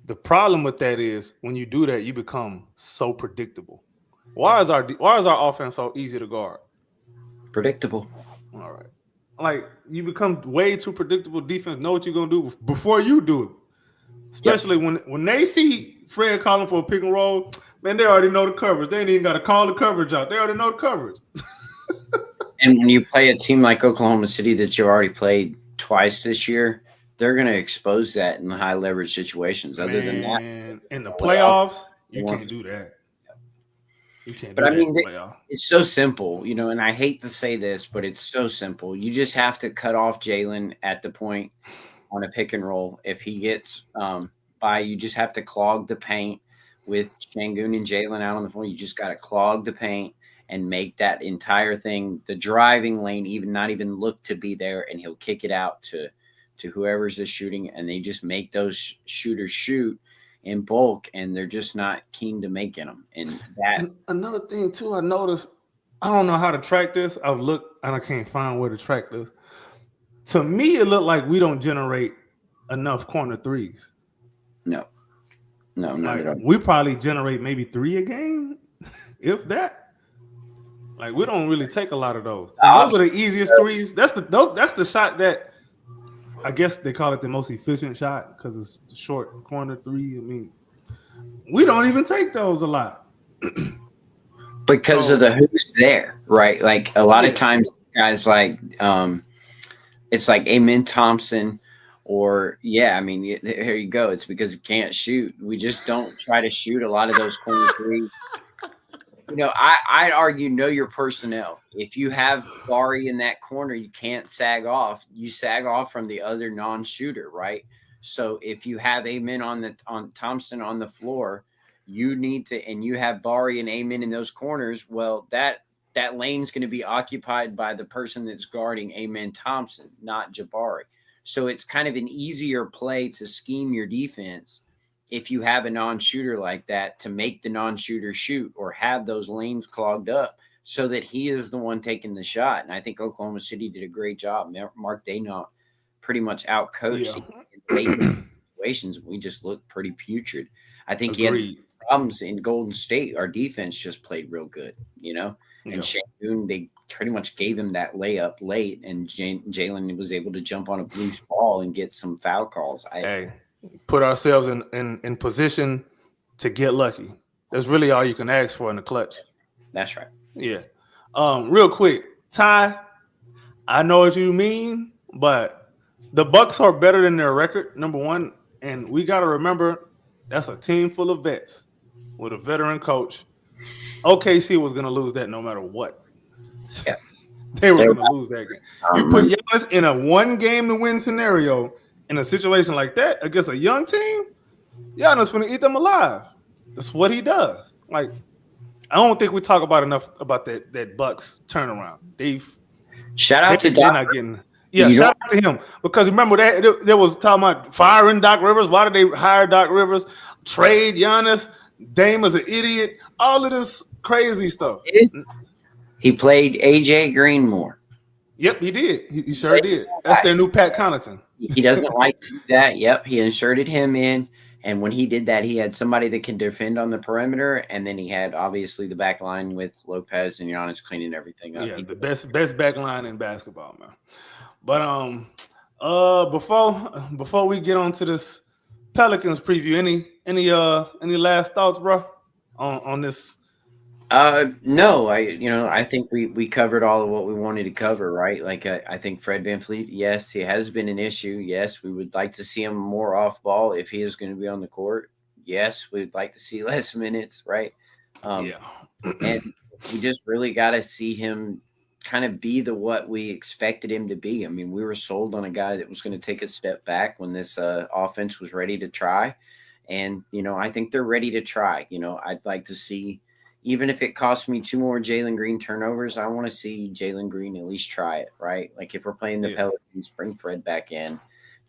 S1: the problem with that is when you do that, you become so predictable. Why is our offense so easy to guard?
S2: Predictable.
S1: All right. Like you become way too predictable. Defense know what you're gonna do before you do it. Especially when they see Fred calling for a pick and roll, man, they already know the coverage. They ain't even got to call the coverage out. They already know the coverage.
S2: And when you play a team like Oklahoma City that you already played twice this year, they're going to expose that in the high leverage situations. Other than that,
S1: in the playoffs, you can't do that. You can't.
S2: But it's so simple, and I hate to say this, but it's so simple. You just have to cut off Jalen at the point on a pick and roll. If he gets by, you just have to clog the paint with Şengün and Jalen out on the floor. You just got to clog the paint and make that entire thing, the driving lane, not even look to be there, and he'll kick it out to whoever's the shooting, and they just make those shooters shoot in bulk, and they're just not keen to making them. And
S1: another thing too, I noticed, I don't know how to track this. I've looked and I can't find where to track this. To me, it looked like we don't generate enough corner threes.
S2: No, not at all.
S1: We probably generate maybe 3 a game, if that. Like we don't really take a lot of those. Those are the easiest threes. That's the shot that I guess they call it the most efficient shot because it's the short corner 3. I mean, we don't even take those a lot
S2: because of the who's there, right? Like a lot of times, guys like it's like Amen Thompson. Or, here you go. It's because you can't shoot. We just don't try to shoot a lot of those corner threes. I'd argue know your personnel. If you have Bari in that corner, you can't sag off. You sag off from the other non-shooter, right? So if you have Amen on Thompson on the floor, you need to, and you have Bari and Amen in those corners, well, that lane's going to be occupied by the person that's guarding Amen Thompson, not Jabari. So it's kind of an easier play to scheme your defense if you have a non-shooter like that to make the non-shooter shoot or have those lanes clogged up so that he is the one taking the shot. And I think Oklahoma City did a great job. Mark Daigneault pretty much outcoached
S1: Yeah.
S2: situations. We just looked pretty putrid. I think he had
S1: Agreed.
S2: problems in Golden State. Our defense just played real good, And
S1: Yeah.
S2: Shane Boone, they pretty much gave him that layup late, and Jalen was able to jump on a loose ball and get some foul calls.
S1: Hey, put ourselves in position to get lucky. That's really all you can ask for in the clutch.
S2: That's right.
S1: Yeah. Real quick, Ty, I know what you mean, but the Bucks are better than their record, number one, and we got to remember that's a team full of vets with a veteran coach. OKC was going to lose that no matter what.
S2: Yeah.
S1: They were going to lose that game. You put Giannis in a one game to win scenario in a situation like that against a young team, Giannis going to eat them alive. That's what he does. Like, I don't think we talk about enough about that Bucks turnaround.
S2: Shout out to Doc.
S1: They're not getting. Yeah, shout out to him, because remember that there was talking about firing Doc Rivers. Why did they hire Doc Rivers? Trade Giannis. Dame is an idiot. All of this crazy stuff.
S2: He played AJ Green more.
S1: Yep, he did. He sure did. That's their new Pat Connaughton.
S2: He doesn't like that. Yep, he inserted him in. And when he did that, he had somebody that can defend on the perimeter, and then he had obviously the back line with Lopez and Giannis cleaning everything up.
S1: Yeah, the best back line in basketball, man. But before we get on to this Pelicans preview, any last thoughts, bro, on this?
S2: No, I think we covered all of what we wanted to cover, right? Like I think Fred VanVleet, yes, he has been an issue. Yes, we would like to see him more off ball if he is going to be on the court. Yes, we'd like to see less minutes, right?
S1: Yeah.
S2: And we just really got to see him kind of be what we expected him to be. I mean, we were sold on a guy that was going to take a step back when this offense was ready to try. And, I think they're ready to try. I'd like to see, even if it costs me 2 more Jalen Green turnovers, I want to see Jalen Green at least try it, right? Like if we're playing the Pelicans, bring Fred back in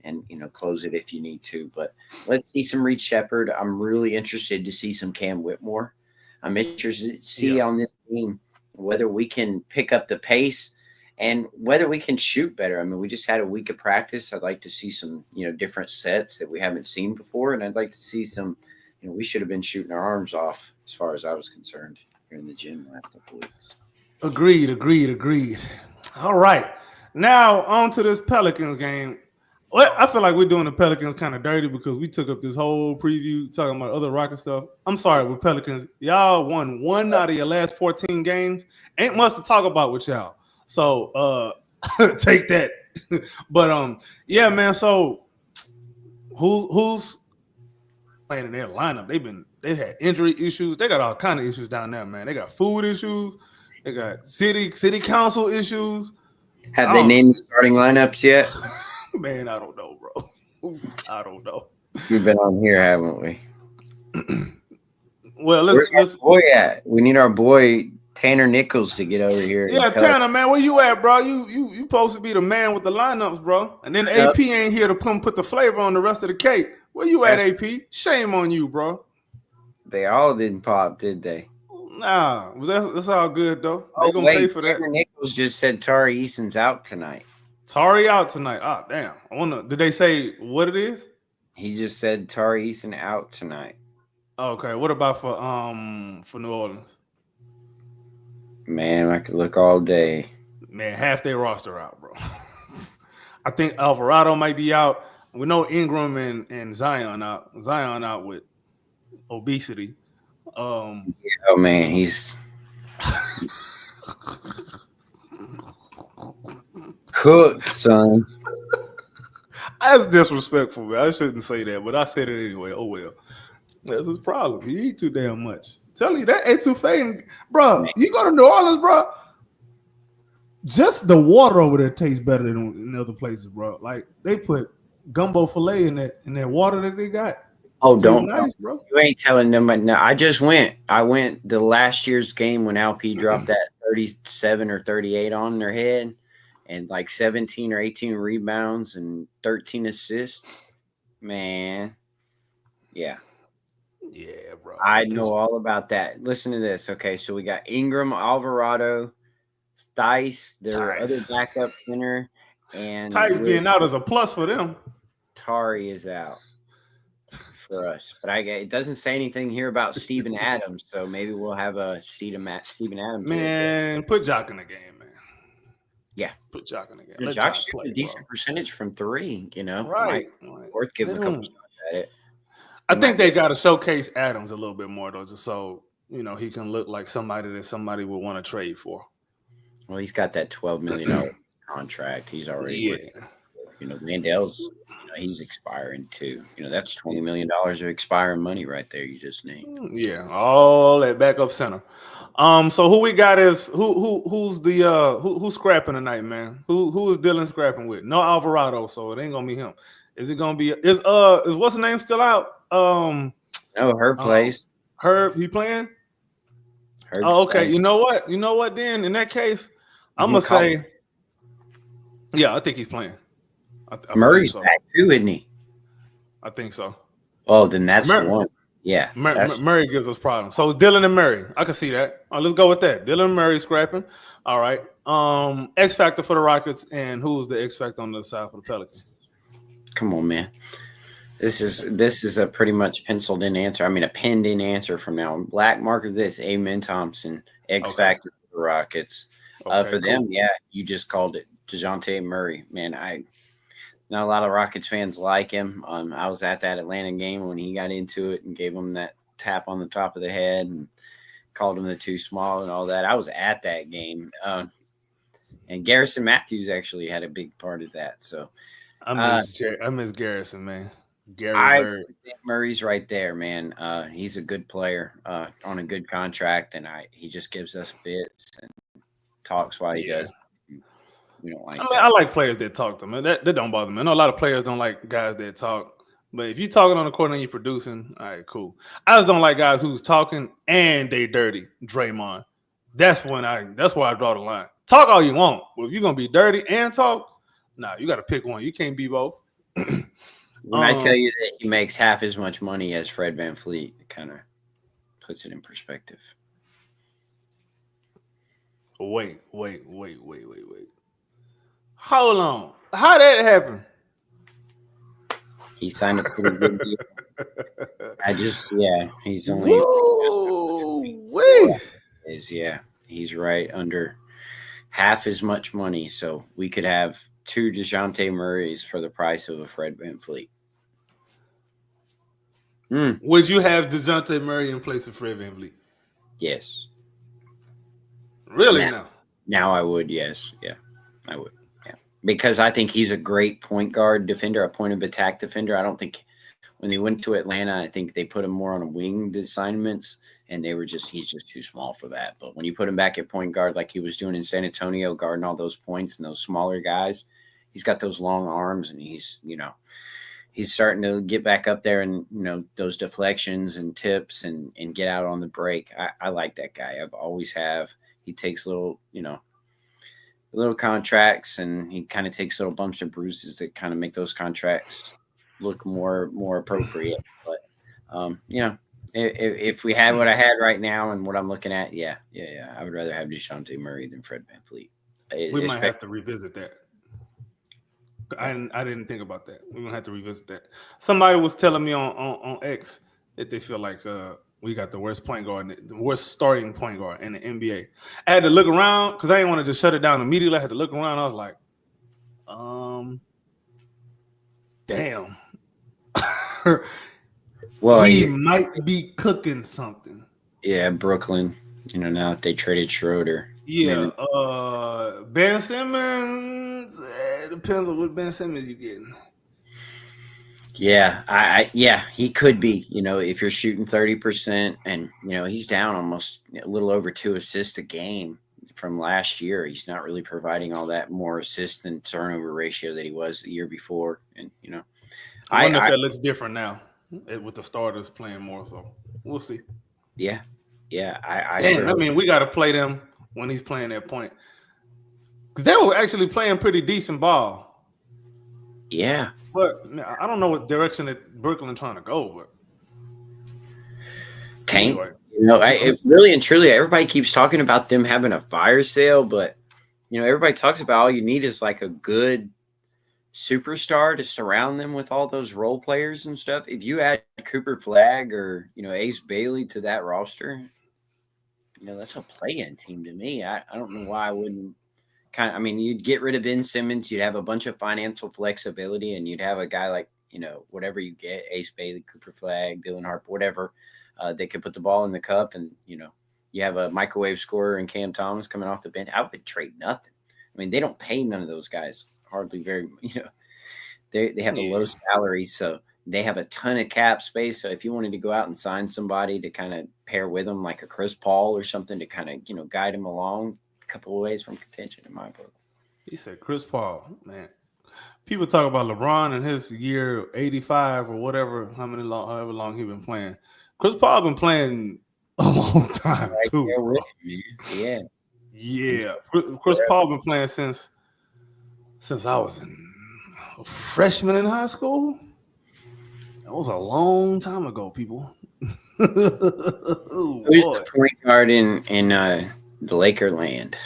S2: and, close it if you need to. But let's see some Reed Shepherd. I'm really interested to see some Cam Whitmore. I'm interested to see on this team whether we can pick up the pace and whether we can shoot better. I mean, we just had a week of practice. I'd like to see some, different sets that we haven't seen before. And I'd like to see some, we should have been shooting our arms off as far as I was concerned here in the gym last couple weeks.
S1: Agreed. All right. Now on to this Pelicans game. Well, I feel like we're doing the Pelicans kind of dirty because we took up this whole preview talking about other Rocket stuff. I'm sorry, with Pelicans, y'all won 1 out of your last 14 games. Ain't much to talk about with y'all. So take that. But yeah, man. So who's playing in their lineup? They had injury issues. They got all kind of issues down there, man. They got food issues. They got city council issues.
S2: Have they named the starting lineups yet?
S1: Man, I don't know, bro. I don't know.
S2: We've been on here, haven't we?
S1: Well,
S2: let's our boy at? We need our boy Tanner Nichols to get over here.
S1: Yeah, Tanner, man, where you at, bro? You supposed to be the man with the lineups, bro. And then AP ain't here to put the flavor on the rest of the cake. Where you at, AP? Shame on you, bro.
S2: They all didn't pop, did they?
S1: Nah, that's all good though. They gonna pay for that.
S2: Tanner Nichols just said Tari Eason's out tonight.
S1: Tari out tonight. Ah, damn. I wonder. Did they say what it is?
S2: He just said Tari Eason out tonight.
S1: Okay. What about for New Orleans?
S2: Man, I could look all day.
S1: Man, half their roster out, bro. I think Alvarado might be out. We know Ingram and Zion out. Zion out with obesity.
S2: Oh man, he's cooked, son.
S1: That's disrespectful, man. I shouldn't say that, but I said it anyway. Oh well, that's his problem. He eat too damn much. Tell you that etouffee, bro. Man. You go to New Orleans, bro. Just the water over there tastes better than in other places, bro. Like they put gumbo fillet in that water that they got.
S2: Oh, don't, bro. You ain't telling them. No, I just went. I went the last year's game when LP dropped that 37 or 38 on their head and like 17 or 18 rebounds and 13 assists. Man. Yeah.
S1: Yeah, bro.
S2: I know all about that. Listen to this. Okay, so we got Ingram, Alvarado, Dice, their other
S1: Tice.
S2: backup center, and
S1: Tice
S2: Will
S1: being out is a plus for them.
S2: Tari is out for us. But it doesn't say anything here about Steven Adams, so maybe we'll have a Steven Adams.
S1: Man, put Jock in the game, man.
S2: Yeah.
S1: Put Jock in the game.
S2: Let
S1: Let
S2: Jock's
S1: Jock play,
S2: shooting a decent
S1: bro.
S2: percentage from three,
S1: Right.
S2: Might worth giving a couple shots at it.
S1: I think they got to showcase Adams a little bit more, though, just so, he can look like somebody that somebody would want to trade for.
S2: Well, he's got that $12 million contract. He's already Landale's, he's expiring too. That's $20 million of expiring money right there. You just named.
S1: Yeah, all that backup center. So who we got is who's scrapping tonight, man? Who is Dylan scrapping with? No Alvarado, so it ain't gonna be him. Is it gonna be is what's the name still out?
S2: No, Herb plays.
S1: Herb, he playing?
S2: Herb's
S1: okay.
S2: playing.
S1: You know what? Then in that case, I'm gonna say, yeah, I think he's playing. I
S2: Murray's back too, isn't he?
S1: I think so.
S2: Oh, then that's the one. Yeah,
S1: Murray gives us problems. So it's Dylan and Murray. I can see that. All right, let's go with that. Dylan and Murray scrapping. All right. X factor for the Rockets, and who's the X factor on the side for the Pelicans?
S2: Come on, man. This is a pretty much penciled in answer. I mean, a pinned in answer from now on. Black marker this. Amen Thompson, X factor for the Rockets. For them, yeah, you just called it. DeJounte Murray, man. Not a lot of Rockets fans like him. I was at that Atlanta game when he got into it and gave him that tap on the top of the head and called him the too small and all that. I was at that game. And Garrison Matthews actually had a big part of that. So
S1: I miss Garrison, man. Gary
S2: Murray's right there, man. He's a good player on a good contract, and he just gives us fits and talks while he does. We don't like.
S1: I like players that talk to me. That don't bother me. I know a lot of players don't like guys that talk, but if you're talking on the court and you're producing, all right, cool. I just don't like guys who's talking and they dirty. Draymond. That's where I draw the line. Talk all you want, but if you're gonna be dirty and talk, you got to pick one. You can't be both.
S2: When I tell you that he makes half as much money as Fred VanVleet, it kind of puts it in perspective.
S1: Wait. Hold on. How did that happen?
S2: He signed a pretty good deal. He's only. He's right under half as much money. So we could have 2 DeJounte Murrays for the price of a Fred VanVleet.
S1: Would you have DeJounte Murray in place of Fred VanVleet?
S2: Yes.
S1: Really?
S2: Now I would. Yes. Yeah, I would. Yeah, because I think he's a great point guard defender, a point of attack defender. I don't think when they went to Atlanta, I think they put him more on a wing assignments, and he's just too small for that. But when you put him back at point guard like he was doing in San Antonio, guarding all those points and those smaller guys, he's got those long arms, and he's starting to get back up there and, those deflections and tips and get out on the break. I like that guy. I've always have. He takes little contracts, and he kind of takes little bumps and bruises that kind of make those contracts look more appropriate. But, if we had what I had right now and what I'm looking at, I would rather have DeJounte Murray than Fred VanVleet.
S1: We might have to revisit that. I didn't think about that. We're gonna have to revisit that. Somebody was telling me on X that they feel like we got the worst starting point guard in the NBA. I had to look around because I didn't want to just shut it down immediately. I had to look around. I was like, damn. Well, he might be cooking something.
S2: Yeah, Brooklyn. Now that they traded Schroeder.
S1: Yeah, Ben Simmons. It depends on what Ben Simmons you're getting.
S2: Yeah, he could be. If you're shooting 30%, and he's down almost a little over 2 assists a game from last year. He's not really providing all that more assist and turnover ratio that he was the year before. And
S1: I wonder if that looks different now with the starters playing more. So we'll see.
S2: Yeah.
S1: I mean, we got to play them when he's playing that point, because they were actually playing pretty decent ball.
S2: Yeah,
S1: but I don't know what direction that Brooklyn trying to go. But
S2: tank.
S1: Anyway.
S2: It really and truly, everybody keeps talking about them having a fire sale, but everybody talks about all you need is like a good superstar to surround them with all those role players and stuff. If you add Cooper Flag or Ace Bailey to that roster, that's a play-in team to me. I don't know why I wouldn't you'd get rid of Ben Simmons, you'd have a bunch of financial flexibility, and you'd have a guy like, whatever you get, Ace Bailey, Cooper Flag, Dylan Harper, whatever, they could put the ball in the cup, and, you have a microwave scorer and Cam Thomas coming off the bench. I would trade nothing. I mean, they don't pay none of those guys hardly very, they have a low salary, so they have a ton of cap space. So if you wanted to go out and sign somebody to kind of pair with them, like a Chris Paul or something to kind of, guide him along a couple of ways from contention in my book.
S1: He said Chris Paul, man. People talk about LeBron and his year 85 or whatever, however long he been playing. Chris Paul been playing a long time too.
S2: Yeah.
S1: Yeah. Chris Paul been playing since I was a freshman in high school. That was a long time ago, people.
S2: Who's the point guard in the Laker land?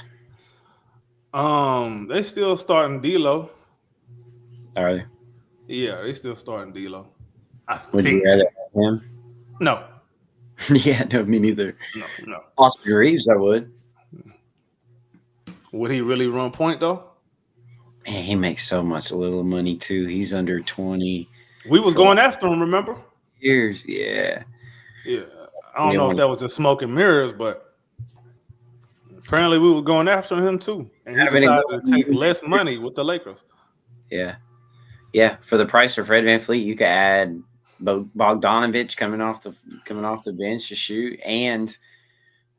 S1: They still starting D'Lo.
S2: Are they?
S1: Yeah, they still starting D'Lo.
S2: Would you rather have him?
S1: No.
S2: Yeah, no, me neither.
S1: No.
S2: Austin Reeves, I would.
S1: Would he really run point though?
S2: Man, he makes so much little money too. He's under 20.
S1: We was going after him, remember?
S2: Years, yeah.
S1: Yeah. I don't know if that was just smoke and mirrors, but apparently we were going after him too. And he decided to take less money with the Lakers.
S2: Yeah. Yeah. For the price of Fred VanVleet, you could add Bogdanovich coming off the bench to shoot, and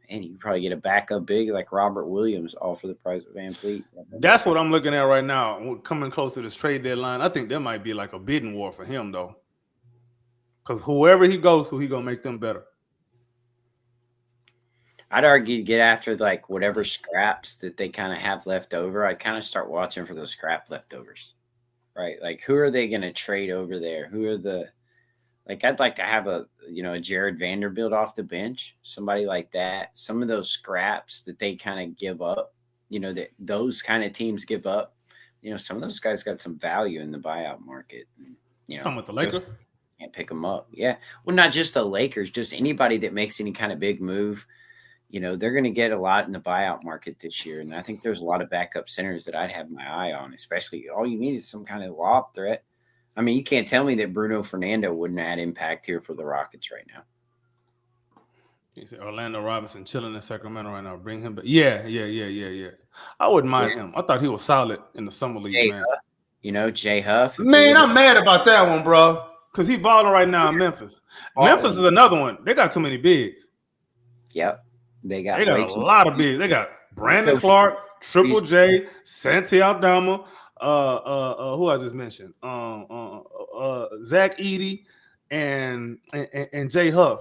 S2: you could probably get a backup big like Robert Williams, all for the price of VanVleet.
S1: That's what I'm looking at right now. We're coming close to this trade deadline. I think there might be like a bidding war for him though. Because whoever he goes to, he's gonna make them better.
S2: I'd argue to get after like whatever scraps that they kind of have left over. I'd kind of start watching for those scrap leftovers, right? Like who are they going to trade over there? Who are I'd like to have a Jared Vanderbilt off the bench, somebody like that. Some of those scraps that they kind of give up, that those kind of teams give up. Some of those guys got some value in the buyout market.
S1: Some with the Lakers.
S2: Can't pick them up. Yeah. Well, not just the Lakers, just anybody that makes any kind of big move. They're going to get a lot in the buyout market this year. And I think there's a lot of backup centers that I'd have my eye on, especially all you need is some kind of lob threat. I mean, you can't tell me that Bruno Fernando wouldn't add impact here for the Rockets right now.
S1: You say Orlando Robinson chilling in Sacramento right now. Bring him back. Yeah. I wouldn't mind him. I thought he was solid in the summer league, man.
S2: Jay Huff.
S1: Man, I'm mad about that one, bro. Because he's balling right now in Memphis. Memphis is another one. They got too many bigs.
S2: Yep. They got
S1: a lot of bigs. They got Brandon Clark, Triple J, Santi Aldama, who I just mentioned, Zach Edey, and Jay Huff.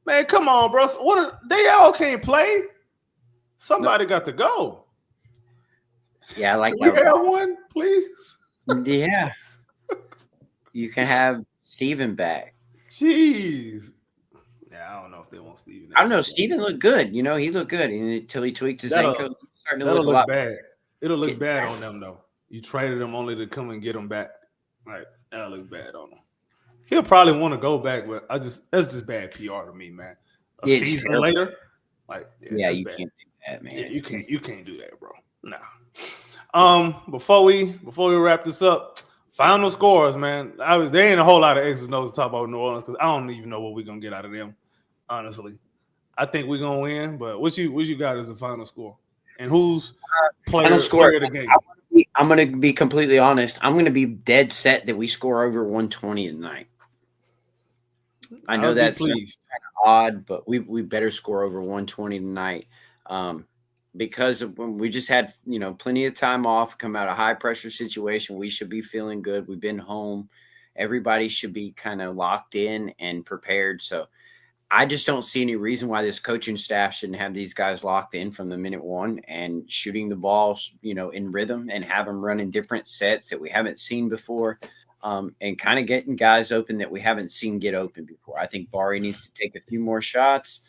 S1: Man, come on, bro. They all can't play. Somebody got to go.
S2: Yeah, I like
S1: that. Can we have one, please?
S2: Yeah. You can have Steven back.
S1: Jeez. Yeah, I don't know if they want Steven.
S2: I don't know. Steven looked good. He looked good until he tweaked his ankle.
S1: That'll look bad. It'll look bad on them, though. You traded him only to come and get him back. Right. That'll look bad on him. He'll probably want to go back, but that's just bad PR to me, man. A season later,
S2: you can't do that, man.
S1: Yeah, you can't do that, bro. Nah. Before we wrap this up, final scores, man. There ain't a whole lot of X's and O's to talk about New Orleans because I don't even know what we're gonna get out of them. Honestly, I think we're gonna win, but what you got as a final score? And who's player of the game?
S2: I'm gonna be completely honest. I'm gonna be dead set that we score over 120 tonight. I know that's kind of odd, but we better score over 120 tonight. Because when we just had, plenty of time off, come out of a high pressure situation, we should be feeling good. We've been home. Everybody should be kind of locked in and prepared. So I just don't see any reason why this coaching staff shouldn't have these guys locked in from the minute one and shooting the ball, in rhythm and have them running different sets that we haven't seen before. and kind of getting guys open that we haven't seen get open before. I think Bari needs to take a few more shots.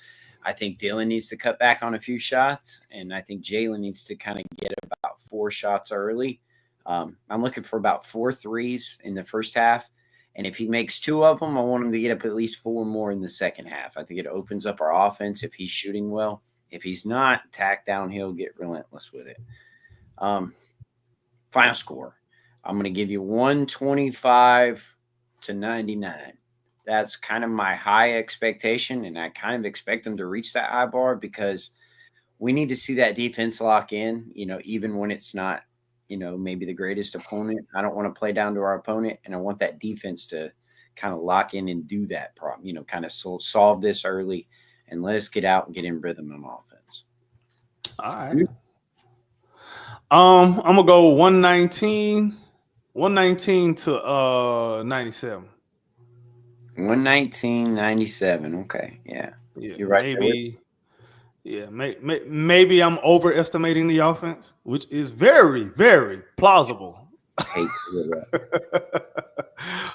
S2: I think Dylan needs to cut back on a few shots, and I think Jalen needs to kind of get about 4 shots early. I'm looking for about 4 threes in the first half, and if he makes 2 of them, I want him to get up at least 4 more in the second half. I think it opens up our offense if he's shooting well. If he's not, tack downhill, get relentless with it. Final score. I'm going to give you 125-99. That's kind of my high expectation, and I kind of expect them to reach that high bar because we need to see that defense lock in, even when it's not, maybe the greatest opponent. I don't want to play down to our opponent, and I want that defense to kind of lock in and do that problem, kind of solve this early and let us get out and get in rhythm on offense.
S1: All right. I'm going to go 119 to 97.
S2: 119-97. Okay. Yeah. You're right.
S1: Maybe I'm overestimating the offense, which is very, very plausible.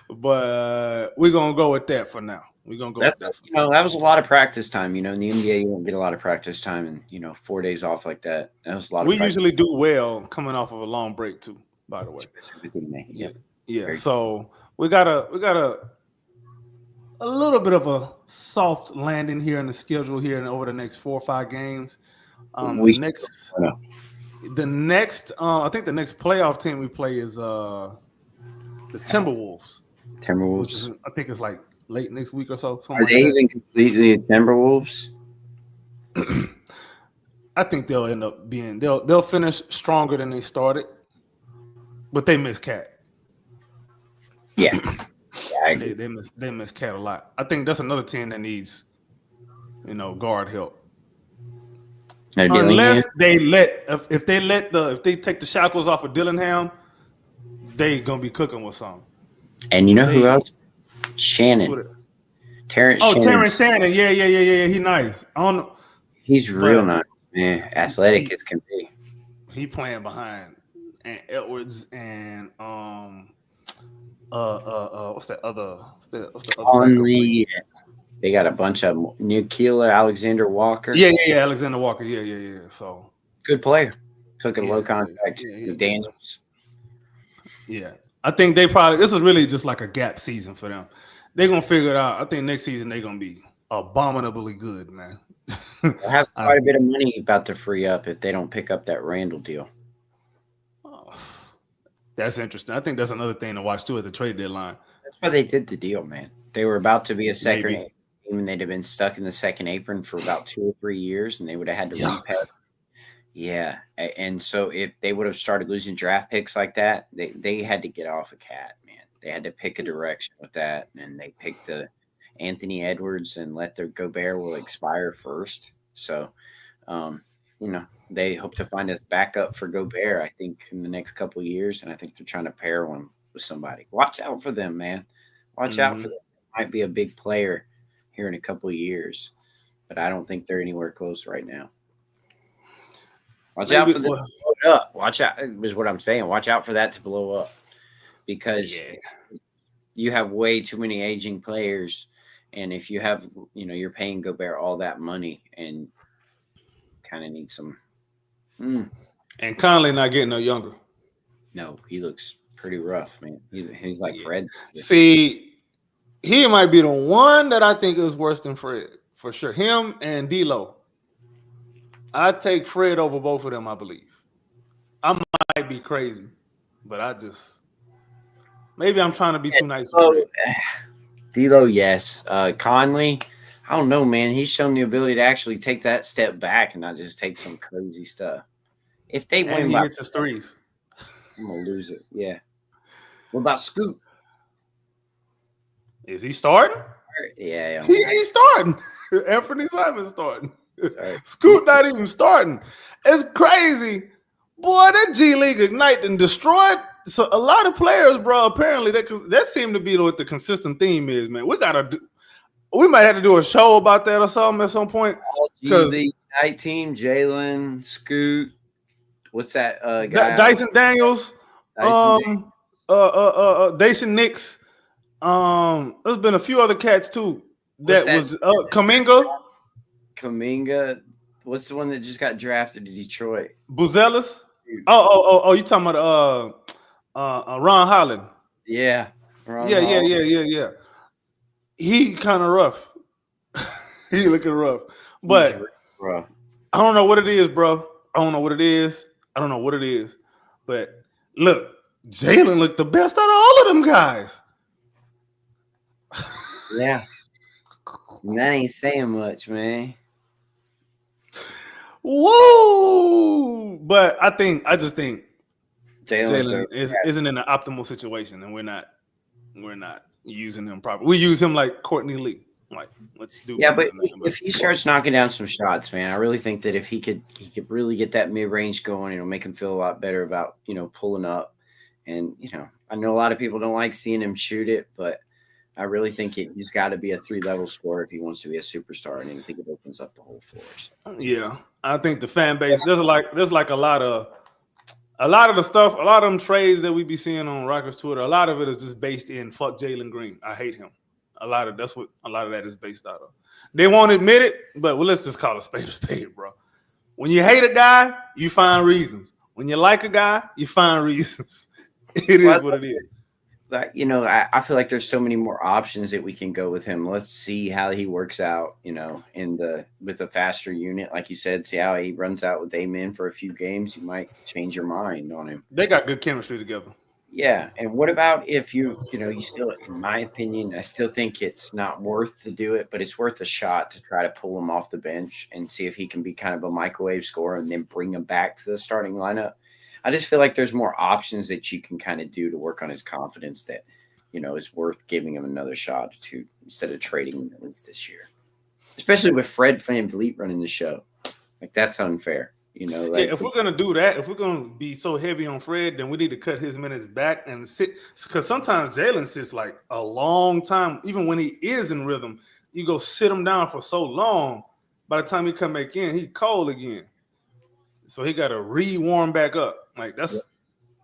S1: But we're going to go with that for now. We're going to go with that.
S2: That was a lot of practice time. In the NBA, you won't get a lot of practice time and, 4 days off like that. That was a lot of practice.
S1: Usually do well coming off of a long break too, by the way. Yeah. So we got a little bit of a soft landing here in the schedule here and over the next 4 or 5 games. I think the next playoff team we play is the Timberwolves. Which is, I think it's like late next week or so.
S2: Are they even completely Timberwolves?
S1: I think they'll end up being they'll finish stronger than they started, but they miss Cat.
S2: Yeah.
S1: They miss Cat a lot. I think that's another team that needs, guard help. Unless they if they take the shackles off of Dillingham, they gonna be cooking with something.
S2: And who else? Shannon. Terrence
S1: Shannon. Yeah. He nice. I don't know.
S2: He's real nice, man. Athletic as can be.
S1: He playing behind and Edwards and what's the other
S2: Conley. They got a bunch of Nikhil Alexander Walker.
S1: Yeah, Alexander Walker. Yeah. So
S2: good player. Took a low contract. Daniels.
S1: Yeah. I think this is really just like a gap season for them. They're gonna figure it out. I think next season they're gonna be abominably good, man.
S2: They'll have quite a bit of money about to free up if they don't pick up that Randall deal.
S1: That's interesting. I think that's another thing to watch too at the trade deadline.
S2: That's why they did the deal, man. They were about to be a second team, and they'd have been stuck in the second apron for about 2 or 3 years, and they would have had to repay. Yeah, and so if they would have started losing draft picks like that, they had to get off a Cat, man. They had to pick a direction with that, and they picked the Anthony Edwards and let their Gobert will expire first. So, they hope to find us backup for Gobert, I think, in the next couple of years, and I think they're trying to pair one with somebody. Watch out for them, man. Watch out for them. They might be a big player here in a couple of years, but I don't think they're anywhere close right now. Watch out for them to blow it up. Watch out is what I'm saying. Watch out for that to blow up because you have way too many aging players, and if you have, you're paying Gobert all that money and kind of need some.
S1: And Conley not getting no younger.
S2: No, he looks pretty rough, man. He's like Fred.
S1: See, he might be the one that I think is worse than Fred for sure. Him and D'Lo. I'd take Fred over both of them, I believe. I might be crazy, but maybe I'm trying to be too nice.
S2: D'Lo, yes. Conley, I don't know, man. He's shown the ability to actually take that step back and not just take some crazy stuff. If they win,
S1: he hits his threes.
S2: I'm gonna lose it. Yeah. What about Scoot?
S1: Is he starting?
S2: Yeah.
S1: He's starting. Anthony Simon's starting. Scoot not even starting. It's crazy. Boy, that G League Ignite and destroyed so a lot of players, bro. Apparently that seemed to be what the consistent theme is, man. We might have to do a show about that or something at some point.
S2: G League Ignite team, Jalen, Scoot. What's that guy?
S1: Dyson Daniels. Dacian Nix. There's been a few other cats too. That was Kaminga.
S2: Kaminga. What's the one that just got drafted to Detroit?
S1: Buzelis. Oh, you talking about Ron Holland?
S2: Yeah.
S1: Yeah. He kind of rough. He looking rough, but
S2: rough.
S1: I don't know what it is, bro. I don't know what it is. But look, Jalen looked the best out of all of them guys.
S2: Yeah. That ain't saying much, man.
S1: Whoa! But I just think
S2: Jalen
S1: isn't in an optimal situation, and we're not using him properly. We use him like Courtney Lee. Like, let's do.
S2: Yeah, but if he starts knocking down some shots, man, I really think that if he could really get that mid range going, it'll make him feel a lot better about pulling up. And I know a lot of people don't like seeing him shoot it, but I really think he's got to be a 3-level scorer if he wants to be a superstar, and I think it opens up the whole floor. So.
S1: Yeah, I think the fan base there's like a lot of the stuff, a lot of them trades that we be seeing on Rockets Twitter. A lot of it is just based in fuck Jalen Green. I hate him. That's what a lot of that is based out of. They won't admit it, but let's just call a spade, bro. When you hate a guy, you find reasons. When you like a guy, you find reasons. It is what it is.
S2: Like, I feel like there's so many more options that we can go with him. Let's see how he works out, with a faster unit, like you said. See how he runs out with Amen for a few games. You might change your mind on him.
S1: They got good chemistry together.
S2: Yeah, and what about if you still, in my opinion, I still think it's not worth to do it, but it's worth a shot to try to pull him off the bench and see if he can be kind of a microwave scorer and then bring him back to the starting lineup. I just feel like there's more options that you can kind of do to work on his confidence that, is worth giving him another shot to instead of trading him at least this year, especially with Fred VanVleet running the show. Like, that's unfair.
S1: If we're gonna do that, if we're gonna be so heavy on Fred, then we need to cut his minutes back and sit, because sometimes Jalen sits like a long time. Even when he is in rhythm, you go sit him down for so long. By the time he come back in, he's cold again. So he got to re-warm back up. Like, that's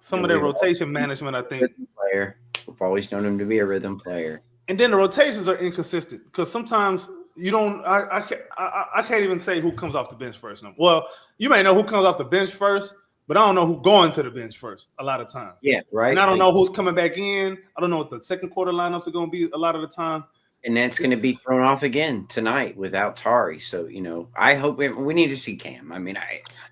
S1: some of that rotation management, I think.
S2: Player. We've always known him to be a rhythm player.
S1: And then the rotations are inconsistent because sometimes you don't. I can't even say who comes off the bench first. No. Well, you may know who comes off the bench first, but I don't know who's going to the bench first a lot of times.
S2: Yeah, right.
S1: And I don't know who's coming back in. I don't know what the second quarter lineups are going to be a lot of the time.
S2: And that's going to be thrown off again tonight without Tari. So, I hope we need to see Cam. I mean,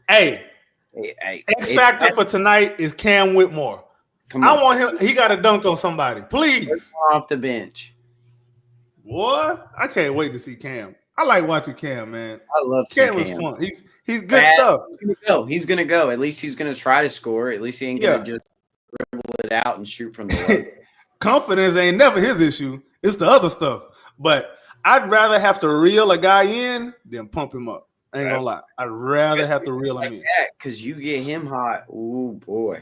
S1: X factor for tonight is Cam Whitmore. I want him. He got to dunk on somebody, please.
S2: Off the bench.
S1: What? I can't wait to see Cam. I like watching Cam, man.
S2: I love
S1: Cam. Was fun. He's good stuff.
S2: He's gonna go. At least he's gonna try to score. At least he ain't gonna just dribble it out and shoot from the low.
S1: Confidence ain't never his issue. It's the other stuff. But I'd rather have to reel a guy in than pump him up. I ain't gonna lie. I'd rather have to reel him in.
S2: Because you get him hot. Oh boy.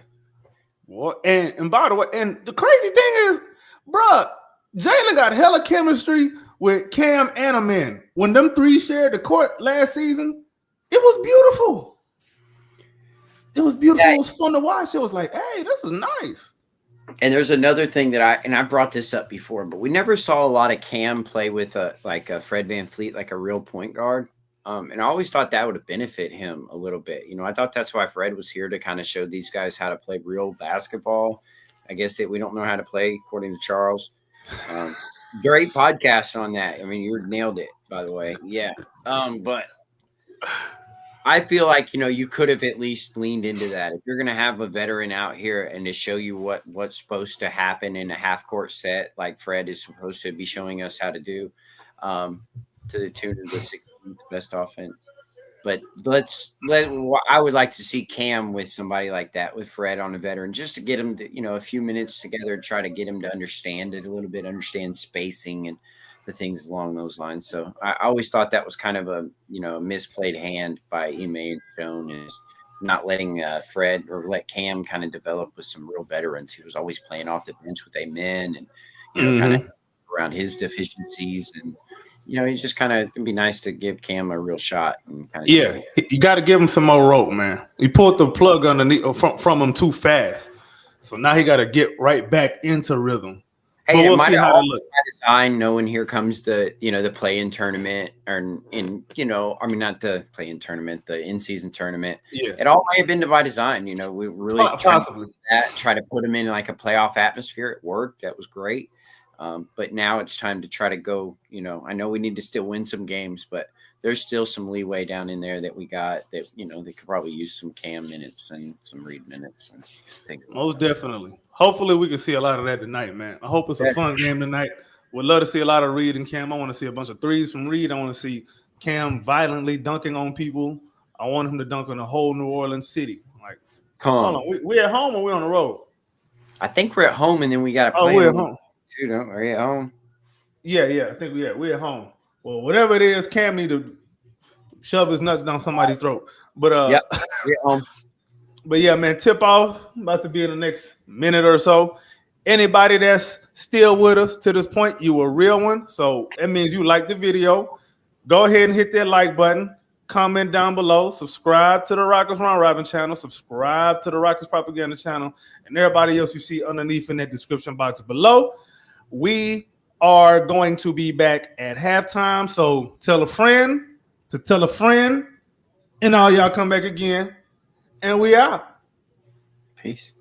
S1: What? And by the way, and the crazy thing is, bruh, Jalen got hella chemistry with Cam and Amen. When them three shared the court last season, it was beautiful. It was beautiful. Yeah. It was fun to watch. It was like, hey, this is nice.
S2: And there's another thing that I brought this up before, but we never saw a lot of Cam play with a Fred VanVleet, like a real point guard. And I always thought that would have benefited him a little bit. I thought that's why Fred was here, to kind of show these guys how to play real basketball. I guess that we don't know how to play, according to Charles. Great podcast on that. I mean, you nailed it, by the way. Yeah. But I feel like, you could have at least leaned into that. If you're going to have a veteran out here and to show you what's supposed to happen in a half-court set, like Fred is supposed to be showing us how to do, to the tune of the 16th best offense. But I would like to see Cam with somebody like that, with Fred on a veteran, just to get him to, a few minutes together, try to get him to understand it a little bit, understand spacing and the things along those lines. So I always thought that was kind of a misplayed hand by Ime Stone, is not letting Fred or let Cam kind of develop with some real veterans. He was always playing off the bench with Amen and kind of around his deficiencies, and it's just kind of, it'd be nice to give Cam a real shot. And kind of you
S1: got to give him some more rope, man. He pulled the plug underneath from him too fast. So now he got to get right back into rhythm.
S2: Hey,
S1: but
S2: it
S1: we'll
S2: might
S1: see
S2: have
S1: how
S2: all
S1: they look.
S2: by design, knowing here comes the the play-in tournament, or not the play-in tournament, the in-season tournament.
S1: Yeah,
S2: It all might have been by design. We really tried to
S1: possibly.
S2: do that, try to put them in like a playoff atmosphere. It worked. That was great. But now it's time to try to go. I know we need to still win some games, but there's still some leeway down in there that we got that they could probably use some Cam minutes and some Reed minutes and things.
S1: Most definitely. Hopefully, we can see a lot of that tonight, man. I hope it's a fun game tonight. Would love to see a lot of Reed and Cam. I want to see a bunch of threes from Reed. I want to see Cam violently dunking on people. I want him to dunk on the whole New Orleans city. Like, hold on, we at home or we on the road?
S2: I think we're at home, and then we got to play.
S1: Oh, we're at home.
S2: Too, don't we? At home.
S1: Yeah. I think we're at home. Well, whatever it is, Cam need to shove his nuts down somebody's throat. But
S2: we're at home.
S1: But yeah, man, tip off about to be in the next minute or so. Anybody that's still with us to this point, you a real one. So that means you like the video. Go ahead and hit that like button. Comment down below. Subscribe to the Rockets Round Robin channel. Subscribe to the Rockets Propaganda channel. And everybody else you see underneath in that description box below. We are going to be back at halftime. So tell a friend to tell a friend. And all y'all come back again. And we out.
S2: Peace.